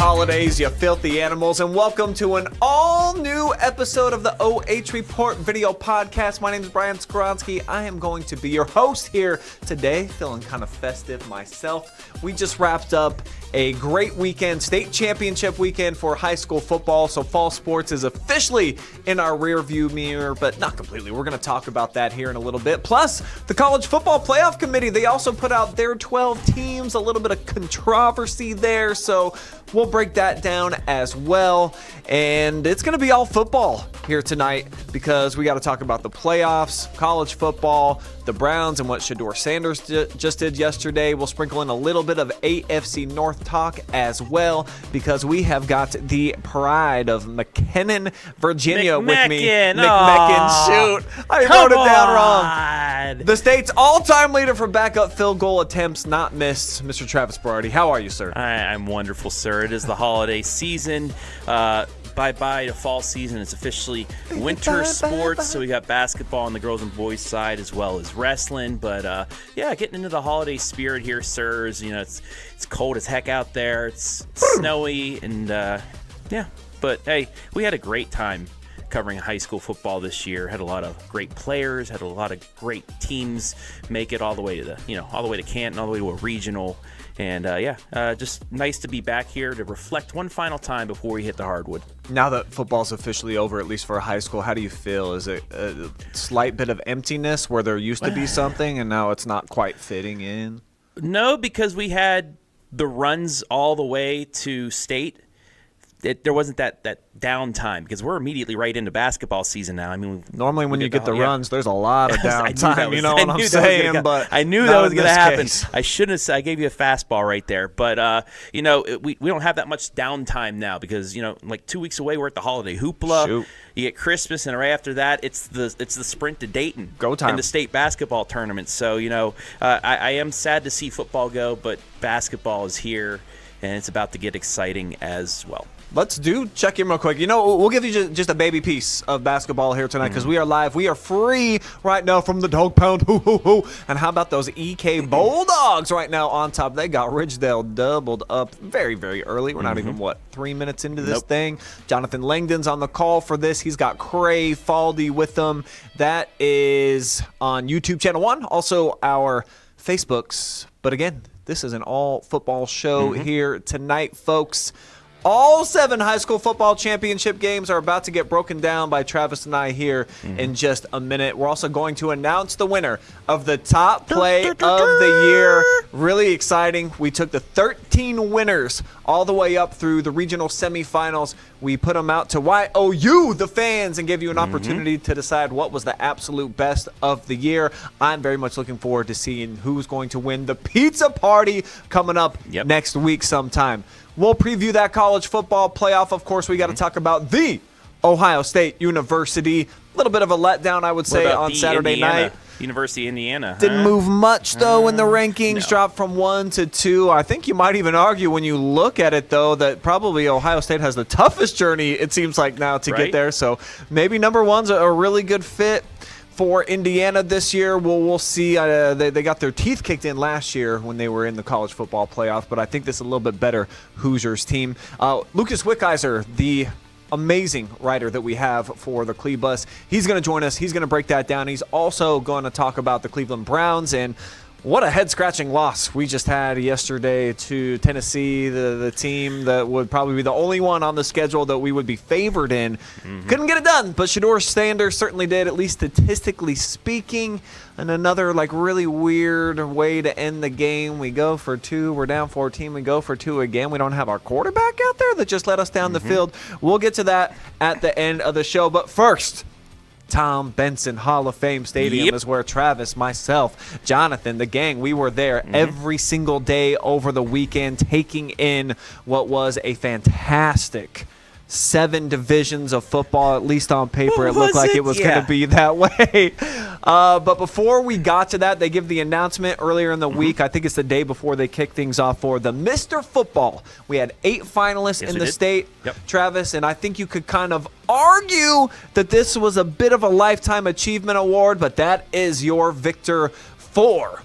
Holidays, you filthy animals, and welcome to an all-new episode of the OH.Report video podcast. My name is Brian Skronsky. I am going to be your host here today, feeling kind of festive myself. We just wrapped up a great weekend, state championship weekend for high school football, so fall sports is officially in our rear view mirror, but not completely. We're going to talk about that here in a little bit. Plus, the College Football Playoff Committee, they also put out their 12 teams, a little bit of controversy there, so we'll break that down as well. And it's going to be all football here tonight because we got to talk about the playoffs, college football, the Browns, and what Shedeur Sanders just did yesterday. We'll sprinkle in a little bit of AFC North talk as well because we have got the pride of McKinnon, Virginia with me. McMecken, shoot. I wrote it down wrong. The state's all-time leader for backup field goal attempts not missed, Mr. Travis Berardi. How are you, sir? I'm wonderful, sir. It is the holiday season. Bye-bye to fall season. It's officially winter sports, so we got basketball on the girls and boys side as well as wrestling. But, yeah, getting into the holiday spirit here, sirs. You know, it's cold as heck out there. It's snowy, and, yeah. But, hey, we had a great time covering high school football this year. Had a lot of great players, had a lot of great teams make it all the way to all the way to Canton, all the way to a regional. And, just nice to be back here to reflect one final time before we hit the hardwood. Now that football's officially over, at least for high school, how do you feel? Is it a slight bit of emptiness where there used to be something and now it's not quite fitting in? No, because we had the runs all the way to state. There wasn't that downtime because we're immediately right into basketball season now. I mean, normally when you get the runs, there's a lot of downtime. You know what I'm saying? But I knew that was going to happen. I shouldn't have. I gave you a fastball right there. But we don't have that much downtime now because like 2 weeks away we're at the holiday hoopla. Shoot. You get Christmas, and right after that it's the sprint to Dayton. Go time. In the state basketball tournament. So I am sad to see football go, but basketball is here, and it's about to get exciting as well. Let's check in real quick. We'll give you just a baby piece of basketball here tonight because we are live. We are free right now from the dog pound. Hoo, hoo, hoo. And how about those EK Bulldogs right now on top? They got Ridgedale doubled up very, very early. We're not even, 3 minutes into this thing. Jonathan Langdon's on the call for this. He's got Cray Faldy with them. That is on YouTube Channel 1. Also our Facebooks. But again, this is an all football show here tonight, folks. All 7 high school football championship games are about to get broken down by Travis and I here in just a minute. We're also going to announce the winner of the top play of the year. Really exciting. We took the 13 winners all the way up through the regional semifinals. We put them out to YOU, the fans, and gave you an opportunity to decide what was the absolute best of the year. I'm very much looking forward to seeing who's going to win the pizza party coming up next week sometime. We'll preview that college football playoff. Of course, we got to talk about the Ohio State University. A little bit of a letdown, I would say, on Saturday night. University of Indiana. Didn't move much, though, in the rankings. Dropped from 1 to 2. I think you might even argue when you look at it, though, that probably Ohio State has the toughest journey, it seems like, now to get there. So maybe number 1's a really good fit for Indiana this year. We'll see. They got their teeth kicked in last year when they were in the college football playoff, but I think this is a little bit better Hoosiers team. Lucas Wickiser, the amazing writer that we have for the Clebus, he's going to join us. He's going to break that down. He's also going to talk about the Cleveland Browns and what a head-scratching loss we just had yesterday to Tennessee, the team that would probably be the only one on the schedule that we would be favored in. Couldn't get it done, but Shedeur Sanders certainly did, at least statistically speaking. And another really weird way to end the game. We go for 2. We're down 14. We go for 2 again. We don't have our quarterback out there that just let us down the field. We'll get to that at the end of the show. But first, Tom Benson Hall of Fame Stadium is where Travis, myself, Jonathan, the gang, we were there every single day over the weekend, taking in what was a fantastic 7 divisions of football, at least on paper. It looked like it was going Yeah. to be that way. But before we got to that, they give the announcement earlier in the week. I think it's the day before they kick things off for the Mr. Football. We had 8 finalists in the state, Travis, and I think you could kind of argue that this was a bit of a lifetime achievement award, but that is your victor for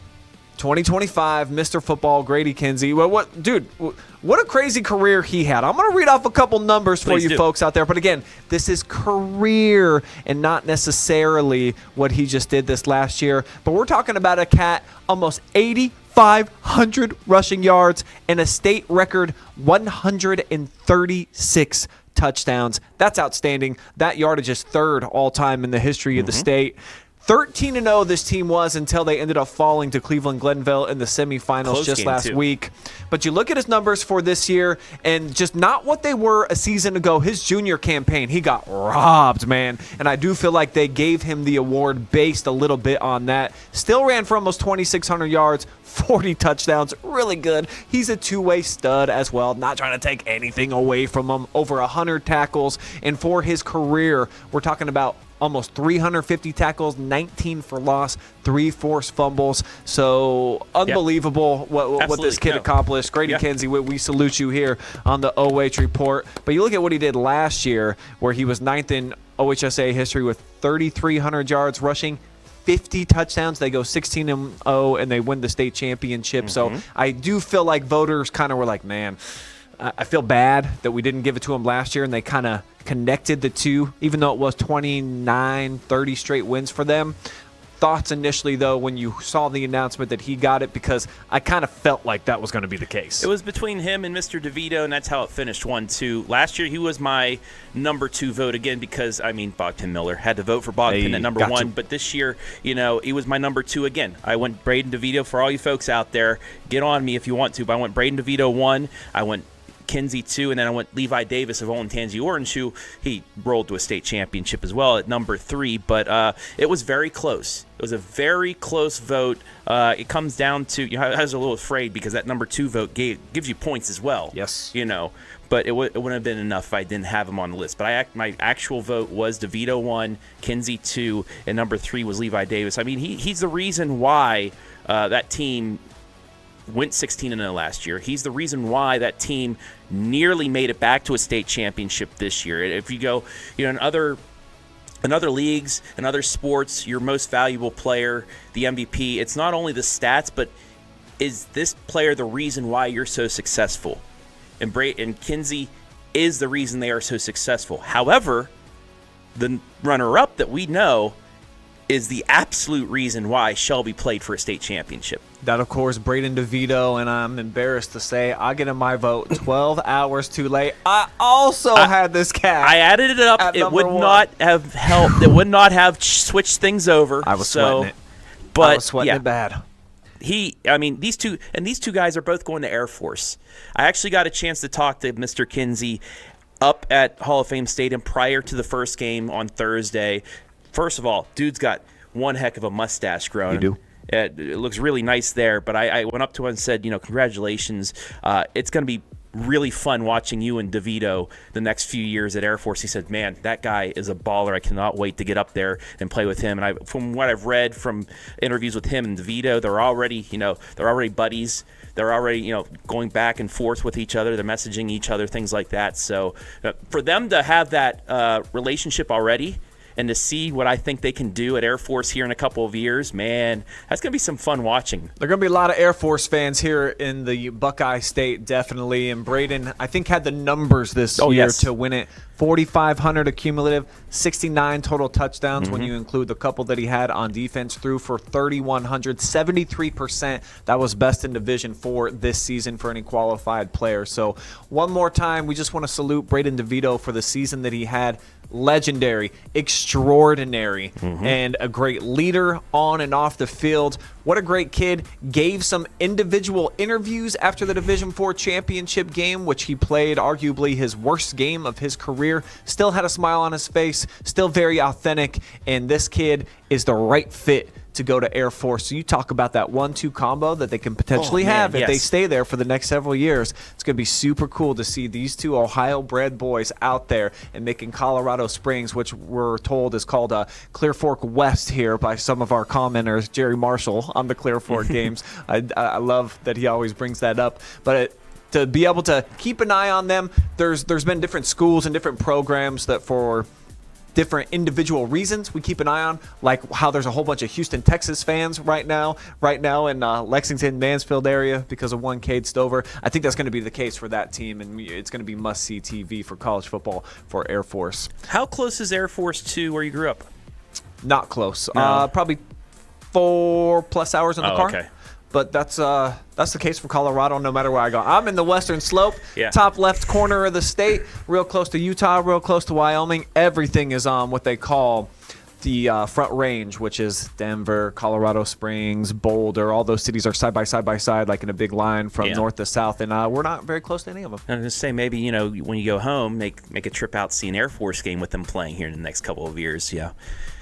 2025 Mr. Football, Grady Kinsey. Well, what a crazy career he had. I'm going to read off a couple numbers for you folks out there. But again, this is career and not necessarily what he just did this last year. But we're talking about a cat, almost 8,500 rushing yards and a state record 136 touchdowns. That's outstanding. That yardage is 3rd all-time in the history of the state. 13-0 this team was until they ended up falling to Cleveland Glenville in the semifinals just last week. But you look at his numbers for this year and just not what they were a season ago. His junior campaign, he got robbed, man. And I do feel like they gave him the award based a little bit on that. Still ran for almost 2,600 yards, 40 touchdowns. Really good. He's a two-way stud as well. Not trying to take anything away from him. Over 100 tackles. And for his career, we're talking about almost 350 tackles, 19 for loss, 3 forced fumbles. So unbelievable what this kid accomplished. Grady Kinsey, we salute you here on the OH.Report. But you look at what he did last year, where he was 9th in OHSA history with 3,300 yards rushing, 50 touchdowns. They go 16-0 and they win the state championship. So I do feel like voters kind of were like, man, I feel bad that we didn't give it to him last year, and they kind of connected the two, even though it was 29, 30 straight wins for them. Thoughts initially, though, when you saw the announcement that he got it, because I kind of felt like that was going to be the case. It was between him and Mr. DeVito, and that's how it finished 1-2. Last year, he was my number 2 vote again because, Bogdan Miller had to vote for Bogdan at number 1. But this year, he was my number 2 again. I went Braden DeVito. For all you folks out there, get on me if you want to, but I went Braden DeVito 1. I went Kinsey 2, and then I went Levi Davis of Olentangy Orange, who he rolled to a state championship as well at number 3. But it was very close. It was a very close vote. It comes down to, I was a little afraid because that number 2 vote gives you points as well. Yes. But it wouldn't have been enough if I didn't have him on the list. But my actual vote was DeVito 1, Kinsey 2, and number 3 was Levi Davis. He's the reason why that team went 16-0 last year. He's the reason why that team nearly made it back to a state championship this year. If you go, in other leagues and other sports, your most valuable player, the MVP, it's not only the stats, but is this player the reason why you're so successful? And Kinsey is the reason they are so successful. However, the runner-up that we know is the absolute reason why Shelby played for a state championship. That, of course, Braden DeVito, and I'm embarrassed to say I get in my vote 12 hours too late. I also had this cat. I added it up. It would not have helped. It would not have switched things over. I was sweating it. But I was sweating it bad. These two guys are both going to Air Force. I actually got a chance to talk to Mr. Kinsey up at Hall of Fame Stadium prior to the first game on Thursday. First of all, dude's got one heck of a mustache growing. You do. It looks really nice there. But I went up to him and said, congratulations. It's going to be really fun watching you and DeVito the next few years at Air Force. He said, man, that guy is a baller. I cannot wait to get up there and play with him. And from what I've read from interviews with him and DeVito, they're already buddies. They're already, going back and forth with each other. They're messaging each other, things like that. So for them to have that relationship already, and to see what I think they can do at Air Force here in a couple of years, man, that's going to be some fun watching. There are going to be a lot of Air Force fans here in the Buckeye State, definitely. And Braden, I think, had the numbers this year to win it. 4,500 accumulative, 69 total touchdowns when you include the couple that he had on defense, threw for 3,100, 73%. That was best in Division 4 this season for any qualified player. So one more time, we just want to salute Braden DeVito for the season that he had. Legendary, extraordinary, and a great leader on and off the field. What a great kid. Gave some individual interviews after the Division 4 championship game, which he played arguably his worst game of his career. Still had a smile on his face, still very authentic, and this kid is the right fit to go to Air Force. So you talk about that 1-2 combo that they can potentially have if they stay there for the next several years. It's going to be super cool to see these two Ohio-bred boys out there and making Colorado Springs, which we're told is called Clear Fork West here by some of our commenters, Jerry Marshall on the Clear Fork games. I love that he always brings that up. But to be able to keep an eye on them, there's been different schools and different programs that for different individual reasons we keep an eye on, like how there's a whole bunch of Houston, Texas fans right now in Lexington, Mansfield area because of one Cade Stover. I think that's going to be the case for that team, and it's going to be must-see TV for college football for Air Force. How close is Air Force to where you grew up? Not close. No. Probably 4+ hours in the car. Okay. But that's the case for Colorado no matter where I go. I'm in the western slope, top left corner of the state, real close to Utah, real close to Wyoming. Everything is on what they call the Front Range, which is Denver, Colorado Springs, Boulder. All those cities are side by side, like in a big line from north to south, and we're not very close to any of them. I was going to say, maybe, when you go home, make a trip out, see an Air Force game with them playing here in the next couple of years. Yeah.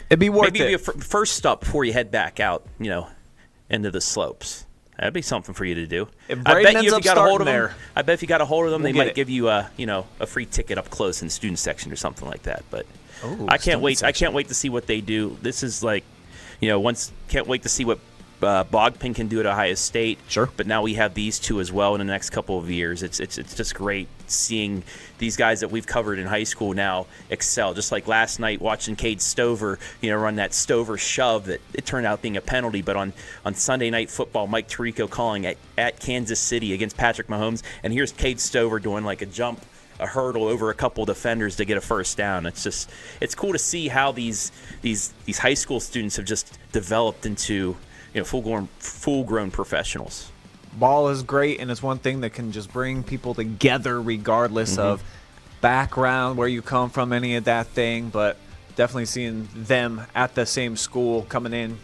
It'd be worth it. Maybe be a first stop before you head back out, into the slopes. That'd be something for you to do. I bet if you got a hold of them, they might give you a free ticket up close in the student section or something like that. But I can't wait. Section. I can't wait to see what they do. This is like, can't wait to see what Bogpin can do at Ohio State. Sure. But now we have these two as well in the next couple of years. It's just great seeing these guys that we've covered in high school now excel. Just like last night watching Cade Stover, run that Stover shove that it turned out being a penalty. But on Sunday Night Football, Mike Tirico calling at Kansas City against Patrick Mahomes, and here's Cade Stover doing like a hurdle over a couple defenders to get a first down. It's cool to see how these high school students have just developed into full-grown professionals. Ball is great, and it's one thing that can just bring people together regardless of background, where you come from, any of that thing. But definitely seeing them at the same school, coming in,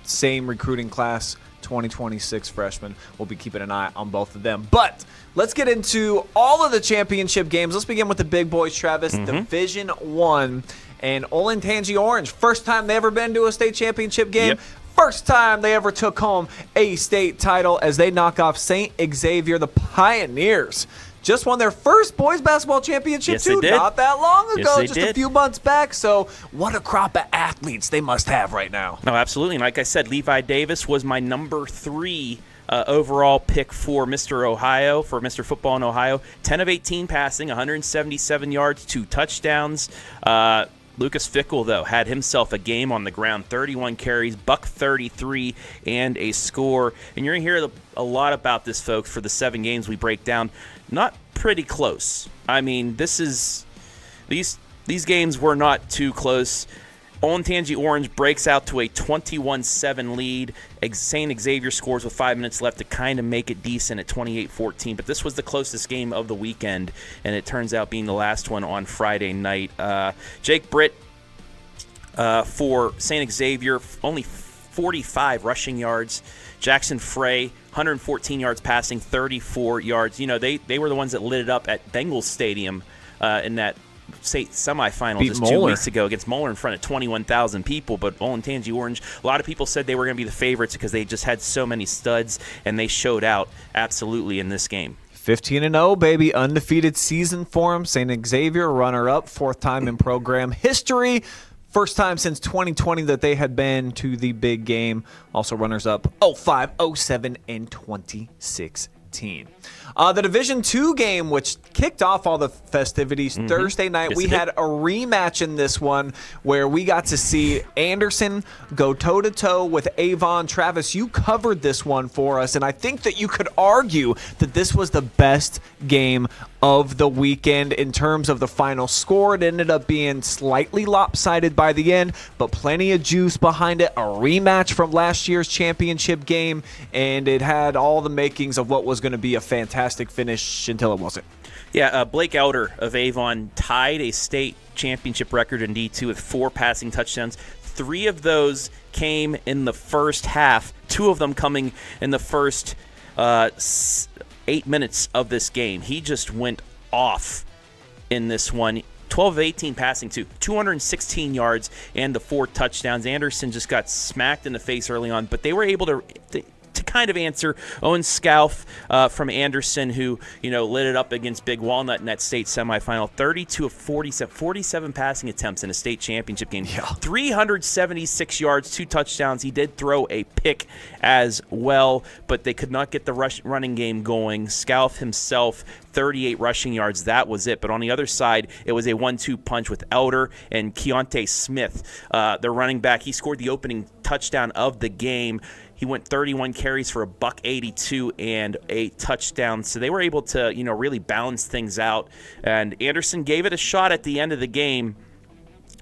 same recruiting class, 2026 freshmen. We'll be keeping an eye on both of them. But let's get into all of the championship games. Let's begin with the big boys, Travis. Division I, and Olentangy Orange. First time they ever been to a state championship game. Yep. First time they ever took home a state title as they knock off St. Xavier. The Pioneers just won their first boys basketball championship, too, not that long ago, just a few months back. So what a crop of athletes they must have right now. No, absolutely. And like I said, Levi Davis was my number 3 overall pick for Mr. Ohio, for Mr. Football in Ohio. 10 of 18 passing, 177 yards, 2 touchdowns. Lucas Fickle, though, had himself a game on the ground, 31 carries, $133, and a score. And you're going to hear a lot about this, folks, for the 7 games we break down. Not pretty close. I mean, these games were not too close. Olentangy Orange breaks out to a 21-7 lead. St. Xavier scores with 5 minutes left to kind of make it decent at 28-14. But this was the closest game of the weekend, and it turns out being the last one on Friday night. Jake Britt for St. Xavier, only 45 rushing yards. Jackson Frey, 114 yards passing, 34 yards. They were the ones that lit it up at Bengals Stadium in that semifinals just 2 weeks ago against Moeller in front of 21,000 people. But Olentangy Orange, a lot of people said they were going to be the favorites because they just had so many studs, and they showed out absolutely in this game. 15-0, baby. Undefeated season for them. St. Xavier, runner-up, 4th time in program history. First time since 2020 that they had been to the big game. Also runners-up 05, 07, and 2016. The Division II game, which kicked off all the festivities Thursday night, we had a rematch in this one where we got to see Anderson go toe-to-toe with Avon. Travis, you covered this one for us, and I think that you could argue that this was the best game of the weekend in terms of the final score. It ended up being slightly lopsided by the end, but plenty of juice behind it. A rematch from last year's championship game, and it had all the makings of what was going to be a fantastic finish until it wasn't. Yeah, Blake Elder of Avon tied a state championship record in D2 with 4 passing touchdowns. 3 of those came in the first half, 2 of them coming in the first 8 minutes of this game. He just went off in this one. 12 of 18 passing to 216 yards and the 4 touchdowns. Anderson just got smacked in the face early on, but they were able to kind of answer. Owen Scalf from Anderson, who lit it up against Big Walnut in that state semifinal. 32 of 47 passing attempts in a state championship game. Yeah. 376 yards, 2 touchdowns. He did throw a pick as well, but they could not get the running game going. Scalf himself, 38 rushing yards. That was it. But on the other side, it was a 1-2 punch with Elder and Keontae Smith, the running back. He scored the opening touchdown of the game. He went 31 carries for $182 and a touchdown. So they were able to, really balance things out. And Anderson gave it a shot at the end of the game.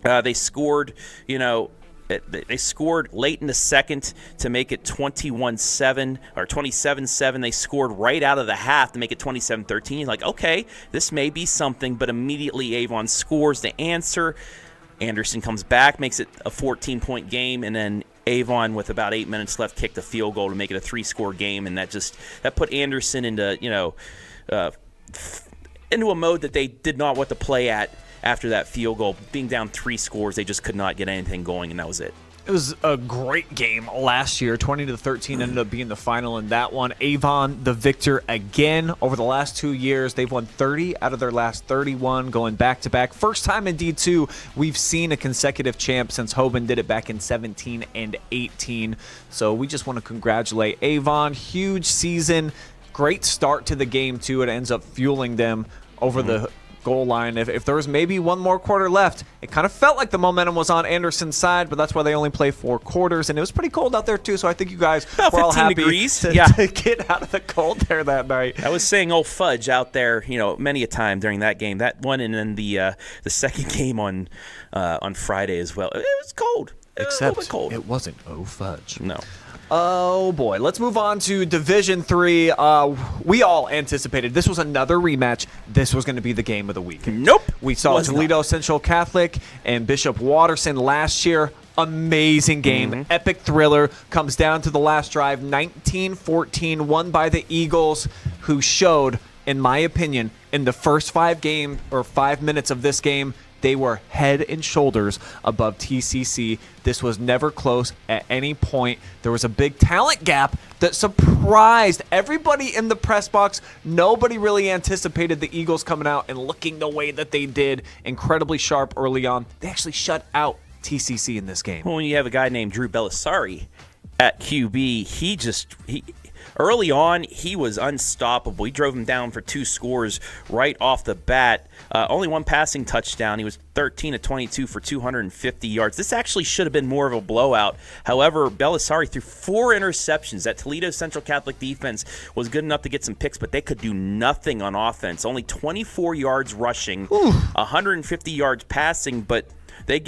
They scored, they scored late in the second to make it 21-7 or 27-7. They scored right out of the half to make it 27-13. Like, okay, this may be something, but immediately Avon scores the answer. Anderson comes back, makes it a 14-point game, and then Avon, with about 8 minutes left, kicked a field goal to make it a 3-score game, and that put Anderson into into a mode that they did not want to play at after that field goal. Being down 3 scores, they just could not get anything going, and that was it. It was a great game last year. 20-13 ended up being the final in that one. Avon, the victor again. Over the last 2 years, they've won 30 out of their last 31, going back-to-back. First time in D2 we've seen a consecutive champ since Hoban did it back in 17 and 18. So we just want to congratulate Avon. Huge season. Great start to the game, too. It ends up fueling them over the goal line. If there was maybe one more quarter left, it kind of felt like the momentum was on Anderson's side, but that's why they only play 4 quarters, and it was pretty cold out there too, so I think you guys were all happy to get out of the cold there that night. I was saying old fudge out there, many a time during that game. That one, and then the second game on Friday as well. It was cold. Except a little bit cold. It wasn't fudge. No. Oh, boy. Let's move on to Division III. We all anticipated this was another rematch. This was going to be the game of the week. Nope. We saw Toledo Central Catholic and Bishop Watterson last year. Amazing game. Epic thriller. Comes down to the last drive. 19-14, won by the Eagles, who showed, in my opinion, in the first 5 minutes of this game, they were head and shoulders above TCC. This was never close at any point. There was a big talent gap that surprised everybody in the press box. Nobody really anticipated the Eagles coming out and looking the way that they did. Incredibly sharp early on. They actually shut out TCC in this game. Well, when you have a guy named Drew Belisari at QB, early on, he was unstoppable. He drove him down for 2 scores right off the bat. Only 1 passing touchdown. He was 13 of 22 for 250 yards. This actually should have been more of a blowout. However, Belisari threw 4 interceptions. That Toledo Central Catholic defense was good enough to get some picks, but they could do nothing on offense. Only 24 yards rushing, 150 yards passing, but they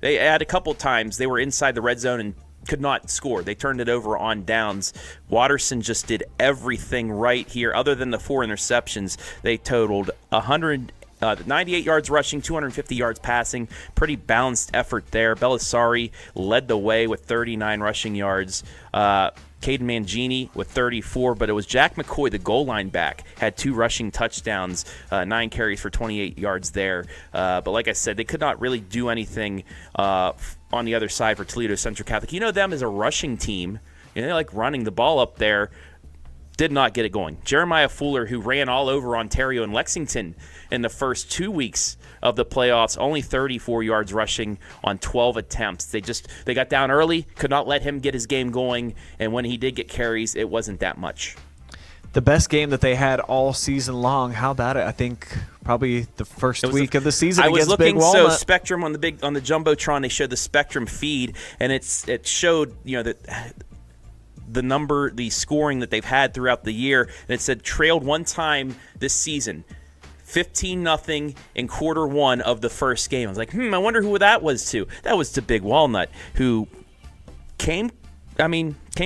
had a couple times they were inside the red zone and could not score. They turned it over on downs. Watterson just did everything right here. Other than the 4 interceptions, they totaled 98 yards rushing, 250 yards passing. Pretty balanced effort there. Belisari led the way with 39 rushing yards. Caden Mangini with 34, but it was Jack McCoy, the goal line back, had 2 rushing touchdowns, 9 carries for 28 yards there. But like I said, they could not really do anything on the other side for Toledo Central Catholic. You know them as a rushing team. They like running the ball up there. Did not get it going. Jeremiah Fuller, who ran all over Ontario and Lexington in the first 2 weeks of the playoffs, only 34 yards rushing on 12 attempts. They got down early, could not let him get his game going, and when he did get carries, it wasn't that much. The best game that they had all season long. How about it? I think probably the first week of the season against Big Walnut. I was looking, so Spectrum on the Jumbotron, they showed the Spectrum feed, and it showed that the scoring that they've had throughout the year, and it said trailed 1 time this season, 15-0 in quarter 1 of the first game. I was like, I wonder who that was to. That was to Big Walnut, who came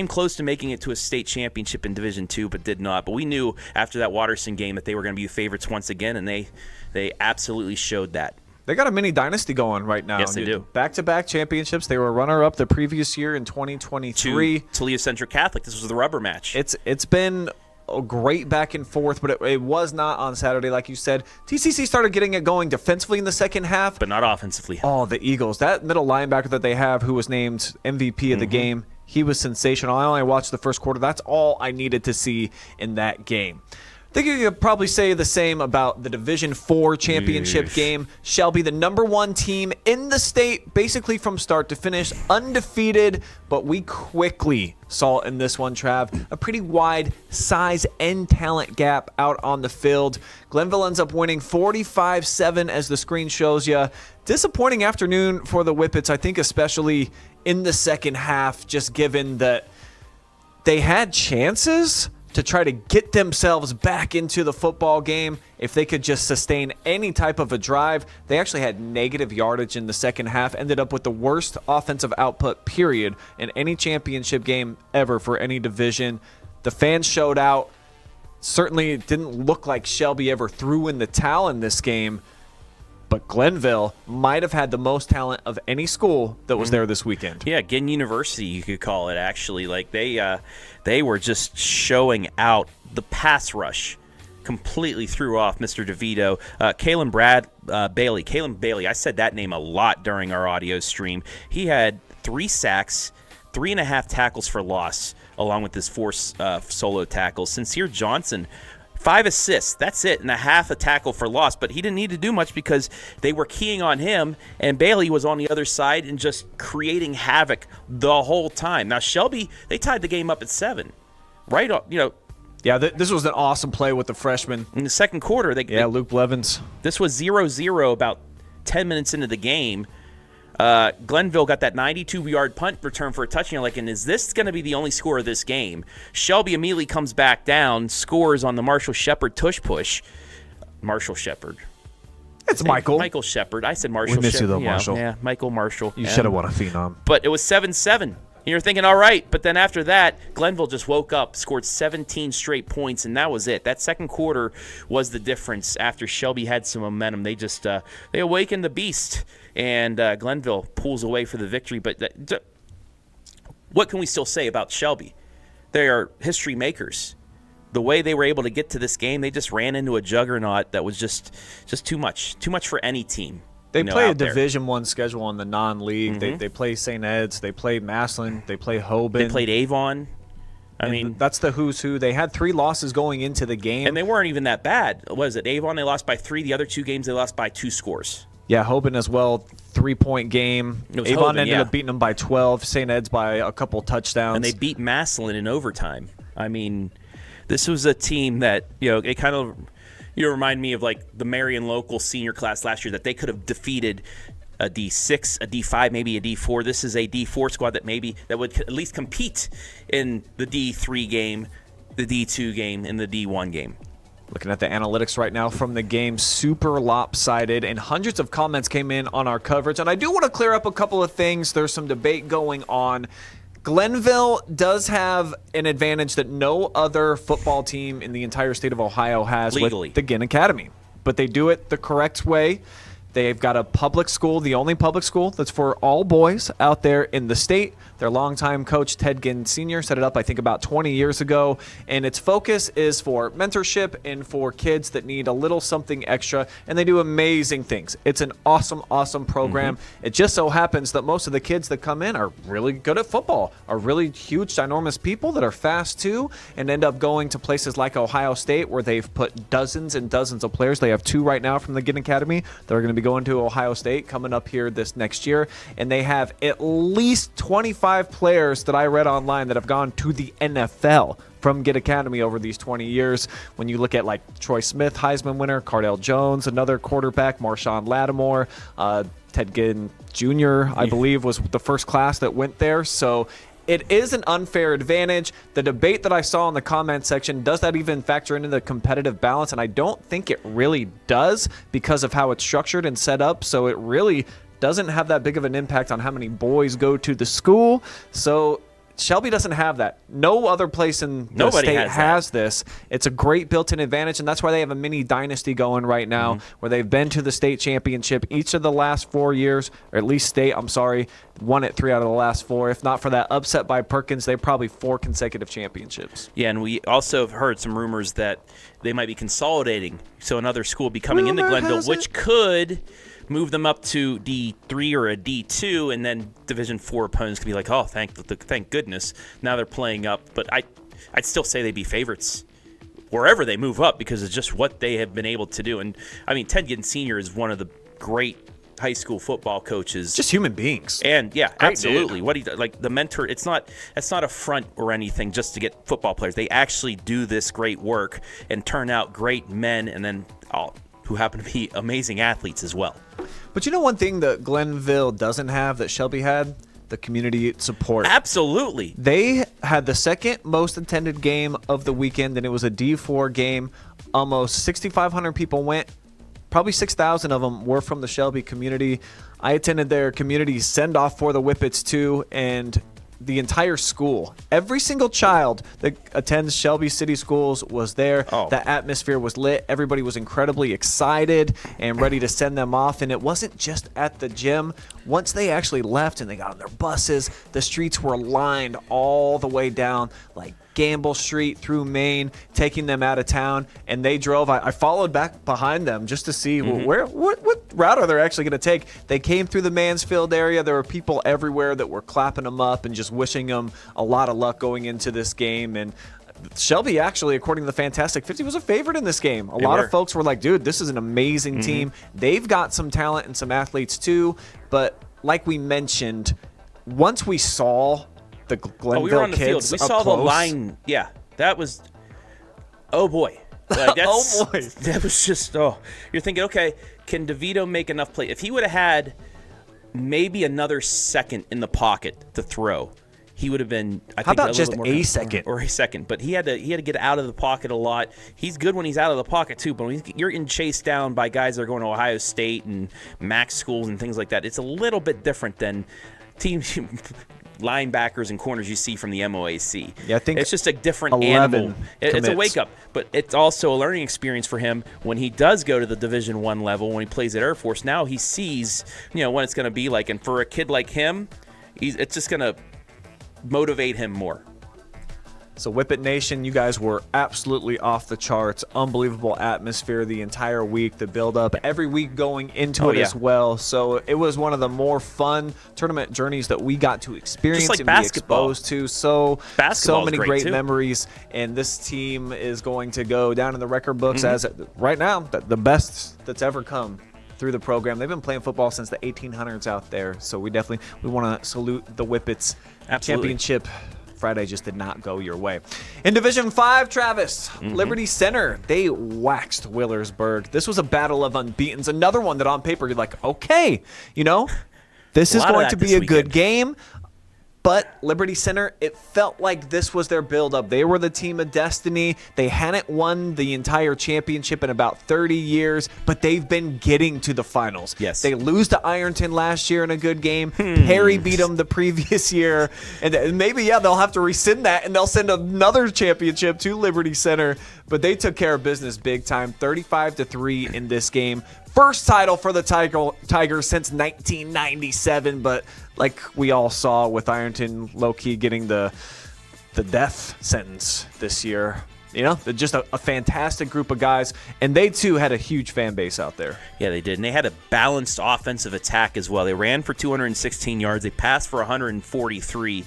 close to making it to a state championship in Division II, but did not. But we knew after that Watterson game that they were going to be the favorites once again, and they absolutely showed that. They got a mini dynasty going right now. Yes, they do. Back-to-back championships. They were runner-up the previous year in 2023. To Toledo Central Catholic. This was the rubber match. It's been a great back and forth, but it was not on Saturday, like you said. TCC started getting it going defensively in the second half. But not offensively. Oh, the Eagles. That middle linebacker that they have who was named MVP of the game, he was sensational. I only watched the first quarter. That's all I needed to see in that game. I think you could probably say the same about the Division IV championship game. Shelby, the #1 team in the state, basically from start to finish, undefeated, but we quickly saw in this one, Trav, a pretty wide size and talent gap out on the field. Glenville ends up winning 45-7 as the screen shows you. Disappointing afternoon for the Whippets, I think especially in the second half, just given that they had chances to try to get themselves back into the football game. If they could just sustain any type of a drive, they actually had negative yardage in the second half, ended up with the worst offensive output, period, in any championship game ever for any division. The fans showed out. Certainly it didn't look like Shelby ever threw in the towel in this game, but Glenville might have had the most talent of any school that was there this weekend. Yeah, Ginn University, you could call it, actually. Like, they were just showing out. The pass rush completely threw off Mr. DeVito. Caleb Bailey, I said that name a lot during our audio stream. He had 3 sacks, 3.5 tackles for loss, along with his 4 solo tackles. Sincere Johnson, 5 assists. That's it, and a half a tackle for loss. But he didn't need to do much because they were keying on him, and Bailey was on the other side and just creating havoc the whole time. Now, Shelby, they tied the game up at 7. Right on, Yeah, this was an awesome play with the freshman. in the second quarter. Luke Blevins. This was 0-0 about 10 minutes into the game. Glenville got that 92-yard punt return for a touchdown. And is this going to be the only score of this game? Shelby immediately comes back down, scores on the Marshall Shepard tush push. Marshall Shepard. It's Michael. Michael Shepard. I said Marshall. We miss you though, Marshall. Yeah, Michael Marshall. You should have won a phenom. But it was 7-7. You're thinking, all right, but then after that, Glenville just woke up, scored 17 straight points, and that was it. That second quarter was the difference. After Shelby had some momentum, they just they awakened the beast, and Glenville pulls away for the victory. But what can we still say about Shelby? They are history makers. The way they were able to get to this game, they just ran into a juggernaut that was just too much for any team. They play a Division I schedule on the non-league. They play St. Ed's. They play Massillon. They play Hoban. They played Avon. I mean, that's the who's who. They had 3 losses going into the game. And they weren't even that bad. Was it Avon? They lost by 3. The other 2 games, they lost by 2 scores. Yeah, Hoban as well, 3-point game. Avon ended up beating them by 12. St. Ed's by a couple touchdowns. And they beat Massillon in overtime. I mean, this was a team that, it kind of... remind me of like the Marion local senior class last year, that they could have defeated a D6, a D5, maybe a D4. This is a D4 squad that would at least compete in the D3 game, the D2 game, and the D1 game. Looking at the analytics right now from the game, super lopsided, and hundreds of comments came in on our coverage. And I do want to clear up a couple of things. There's some debate going on. Glenville does have an advantage that no other football team in the entire state of Ohio has legally with the Ginn Academy. But they do it the correct way. They've got a public school, the only public school that's for all boys out there in the state. Their longtime coach, Ted Ginn Sr., set it up, I think, about 20 years ago. And its focus is for mentorship and for kids that need a little something extra. And they do amazing things. It's an awesome, awesome program. It just so happens that most of the kids that come in are really good at football, are really huge, ginormous people that are fast too, and end up going to places like Ohio State where they've put dozens and dozens of players. They have 2 right now from the Ginn Academy that are going to be going to Ohio State coming up here this next year. And they have at least 25 players that I read online that have gone to the NFL from Ginn Academy over these 20 years. When you look at like Troy Smith, Heisman winner, Cardell Jones, another quarterback, Marshawn Lattimore, Ted Ginn Jr., I believe, was the first class that went there. So it is an unfair advantage. The debate that I saw in the comment section, does that even factor into the competitive balance? And I don't think it really does because of how it's structured and set up. So it really doesn't have that big of an impact on how many boys go to the school. So Shelby doesn't have that. No other place in the Nobody state has this. It's a great built-in advantage, and that's why they have a mini dynasty going right now, where they've been to the state championship each of the last 4 years, or at least won it 3 out of the last 4. If not for that upset by Perkins, they probably 4 consecutive championships. Yeah, and we also have heard some rumors that they might be consolidating, so another school will be coming into Glenville, which could move them up to D3 or a D2, and then Division 4 opponents could be like, oh, thank goodness. Now they're playing up. But I'd still say they'd be favorites wherever they move up because it's just what they have been able to do. And, I mean, Ted Ginn Sr. is one of the great high school football coaches. Just human beings. And, yeah, Great absolutely. dude. What he like the mentor, it's not a front or anything just to get football players. They actually do this great work and turn out great men and then who happen to be amazing athletes as well. But you know one thing that Glenville doesn't have that Shelby had? The community support. Absolutely. They had the second most attended game of the weekend, and it was a D4 game. Almost 6,500 people went. Probably 6,000 of them were from the Shelby community. I attended their community send-off for the Whippets, too, and the entire school, every single child that attends Shelby City Schools was there. Oh. The atmosphere was lit. Everybody was incredibly excited and ready to send them off. And it wasn't just at the gym. Once they actually left and they got on their buses, the streets were lined all the way down, like Gamble Street through Maine, taking them out of town. And they drove. I followed back behind them just to see what route are they actually going to take. They came through the Mansfield area. There were people everywhere that were clapping them up and just wishing them a lot of luck going into this game. And Shelby actually, according to the Fantastic 50, was a favorite in this game. A lot of folks were like, dude, this is an amazing team. They've got some talent and some athletes too. But like we mentioned, once we saw the Glenville we were on the kids field. We up saw close, the line. Yeah, that was. Oh boy. Like, Oh, boy. That was just. You're thinking, okay, can DeVito make enough play? If he would have had maybe another second in the pocket to throw, he would have been. How about just a second? Or a second, but he had to get out of the pocket a lot. He's good when he's out of the pocket too, but when you're getting chased down by guys that are going to Ohio State and Max schools and things like that, it's a little bit different than teams. Linebackers and corners you see from the MOAC. Yeah, I think it's just a different animal. It's a commits. wake up, but it's also a learning experience for him when he does go to the Division I level. When he plays at Air Force, now he sees what it's going to be like, and for a kid like him, it's just going to motivate him more. So Whippet Nation, you guys were absolutely off the charts. Unbelievable atmosphere the entire week, the build-up, every week going into it as well. So it was one of the more fun tournament journeys that we got to experience like and basketball. be exposed to. So many great too. memories. And this team is going to go down in the record books as, right now, the best that's ever come through the program. They've been playing football since the 1800s out there. So we want to salute the Whippets. Absolutely. Championship Friday just did not go your way. In Division 5, Travis, Liberty Center, they waxed Willersburg. This was a battle of unbeatens. Another one that on paper you're like, okay, this is going to be a good game. But Liberty Center, it felt like this was their build-up. They were the team of destiny. They hadn't won the entire championship in about 30 years, but they've been getting to the finals. Yes. They lose to Ironton last year in a good game. Perry beat them the previous year. And maybe, they'll have to rescind that, and they'll send another championship to Liberty Center. But they took care of business big time, 35-3 in this game. First title for the Tigers since 1997, but like we all saw with Ironton low-key getting the death sentence this year. They're just a fantastic group of guys, and they too had a huge fan base out there. Yeah, they did, and they had a balanced offensive attack as well. They ran for 216 yards. They passed for 143.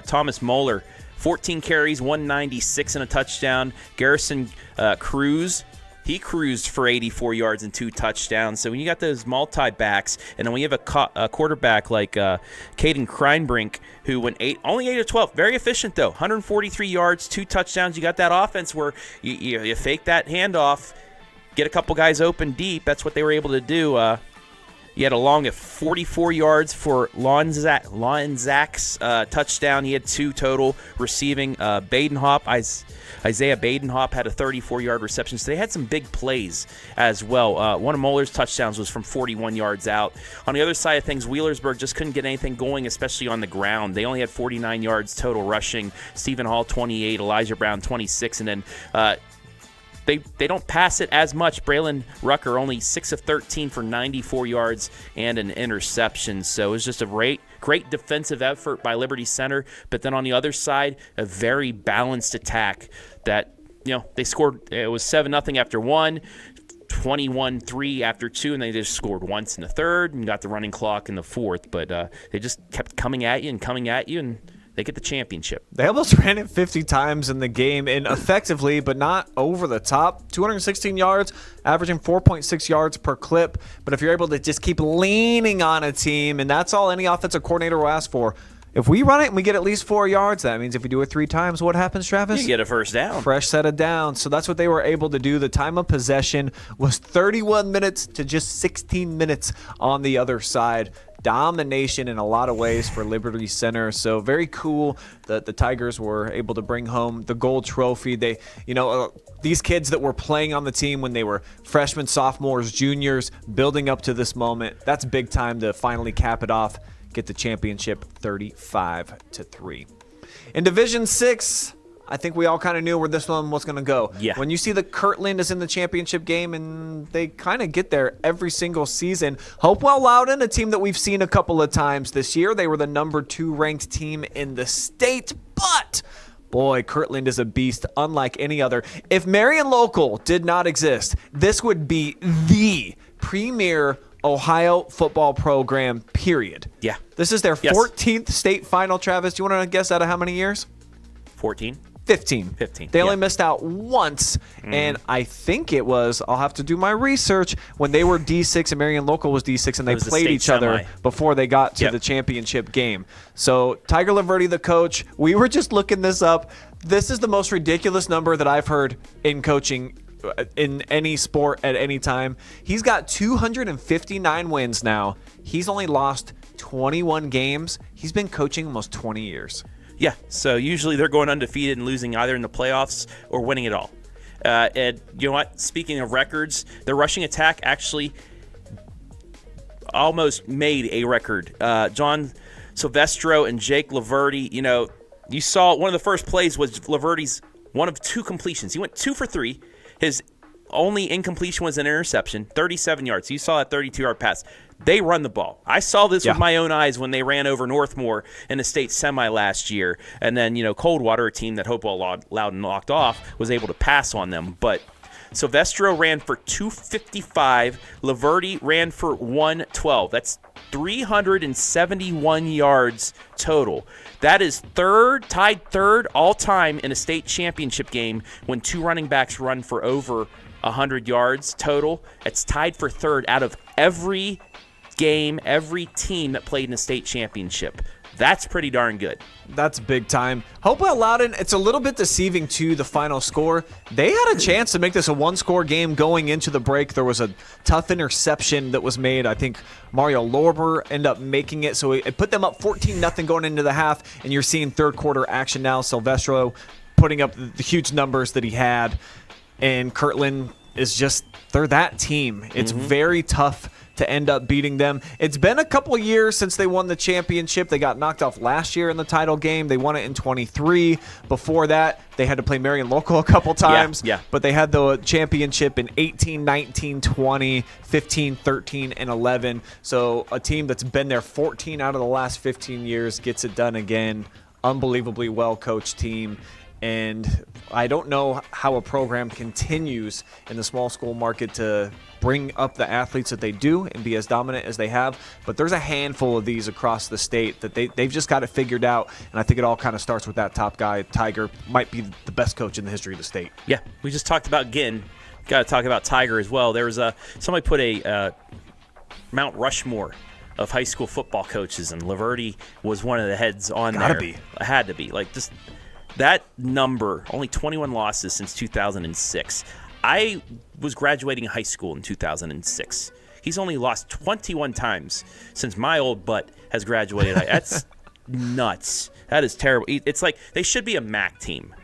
Thomas Moeller, 14 carries, 196 and a touchdown. Garrison Cruz, he cruised for 84 yards and 2 touchdowns. So when you got those multi-backs, and then when you have a quarterback like Caden Kreinbrink, who went only 8 of 12, very efficient though, 143 yards, 2 touchdowns. You got that offense where you fake that handoff, get a couple guys open deep. That's what they were able to do. He had a long at 44 yards for Lonzak's touchdown. He had 2 total receiving. Isaiah Badenhop had a 34-yard reception. So they had some big plays as well. One of Muller's touchdowns was from 41 yards out. On the other side of things, Wheelersburg just couldn't get anything going, especially on the ground. They only had 49 yards total rushing. Stephen Hall, 28. Elijah Brown, 26. And then They don't pass it as much. Braylon Rucker only 6 of 13 for 94 yards and an interception. So it was just a great defensive effort by Liberty Center. But then on the other side, a very balanced attack that, they scored. It was 7-0 after 1, 21-3 after 2, and they just scored once in the third and got the running clock in the fourth. But they just kept coming at you, and they get the championship. They almost ran it 50 times in the game, and effectively, but not over the top. 216 yards, averaging 4.6 yards per clip. But if you're able to just keep leaning on a team, and that's all any offensive coordinator will ask for. If we run it and we get at least 4 yards, that means if we do it 3 times, what happens, Travis? You get a first down. Fresh set of downs. So that's what they were able to do. The time of possession was 31 minutes to just 16 minutes on the other side. Domination in a lot of ways for Liberty Center. So very cool that the Tigers were able to bring home the gold trophy. They, these kids that were playing on the team when they were freshmen, sophomores, juniors, building up to this moment, that's big time to finally cap it off, get the championship 35-3. In Division 6, I think we all kind of knew where this one was going to go. Yeah. When you see that Kirtland is in the championship game, and they kind of get there every single season. Hopewell Loudon, a team that we've seen a couple of times this year. They were the number 2 ranked team in the state, but boy, Kirtland is a beast unlike any other. If Marion Local did not exist, this would be the premier Ohio football program, period. Yeah. This is their 14th state final, Travis. Do you want to guess out of how many years? 14? 15. They only missed out once, and I think it was, I'll have to do my research, when they were D6 and Marion Local was D6, and they played each other before they got to the championship game. So Tiger Laverty, the coach, we were just looking this up. This is the most ridiculous number that I've heard in coaching in any sport at any time. He's got 259 wins now. He's only lost 21 games. He's been coaching almost 20 years. Yeah, so usually they're going undefeated and losing either in the playoffs or winning it all. And you know what? Speaking of records, their rushing attack actually almost made a record. John Silvestro and Jake Laverty, you saw one of the first plays was Laverty's one of 2 completions. He went 2 for 3. His only incompletion was an interception, 37 yards. You saw that 32-yard pass. They run the ball. I saw this with my own eyes when they ran over Northmore in the state semi last year. And then, Coldwater, a team that Hopewell Loudon knocked off, was able to pass on them. But Silvestro ran for 255. Laverty ran for 112. That's 371 yards total. That is tied third all time in a state championship game when 2 running backs run for over 100 yards total. It's tied for third out of every game, every team that played in a state championship. That's pretty darn good. That's big time. Hopewell Loudon, it's a little bit deceiving too, the final score. They had a chance to make this a 1-score game going into the break. There was a tough interception that was made. I think Mario Lorber ended up making it, so it put them up 14-0 going into the half, and you're seeing third quarter action now. Silvestro putting up the huge numbers that he had, and Kirtland is just, they're that team. It's very tough to end up beating them. It's been a couple years since they won the championship. They got knocked off last year in the title game. They won it in 23. Before that, they had to play Marion Local a couple times. But they had the championship in 18, 19, 20, 15, 13, and 11. So a team that's been there 14 out of the last 15 years gets it done again. Unbelievably well-coached team. And I don't know how a program continues in the small school market to bring up the athletes that they do and be as dominant as they have. But there's a handful of these across the state that they've just got it figured out. And I think it all kind of starts with that top guy. Tiger might be the best coach in the history of the state. Yeah, we just talked about Ginn. Got to talk about Tiger as well. There was somebody put a Mount Rushmore of high school football coaches, and Laverty was one of the heads on there. Had to be. Like, just that number, only 21 losses since 2006. I was graduating high school in 2006. He's only lost 21 times since my old butt has graduated. That's nuts. That is terrible. It's like they should be a MAC team.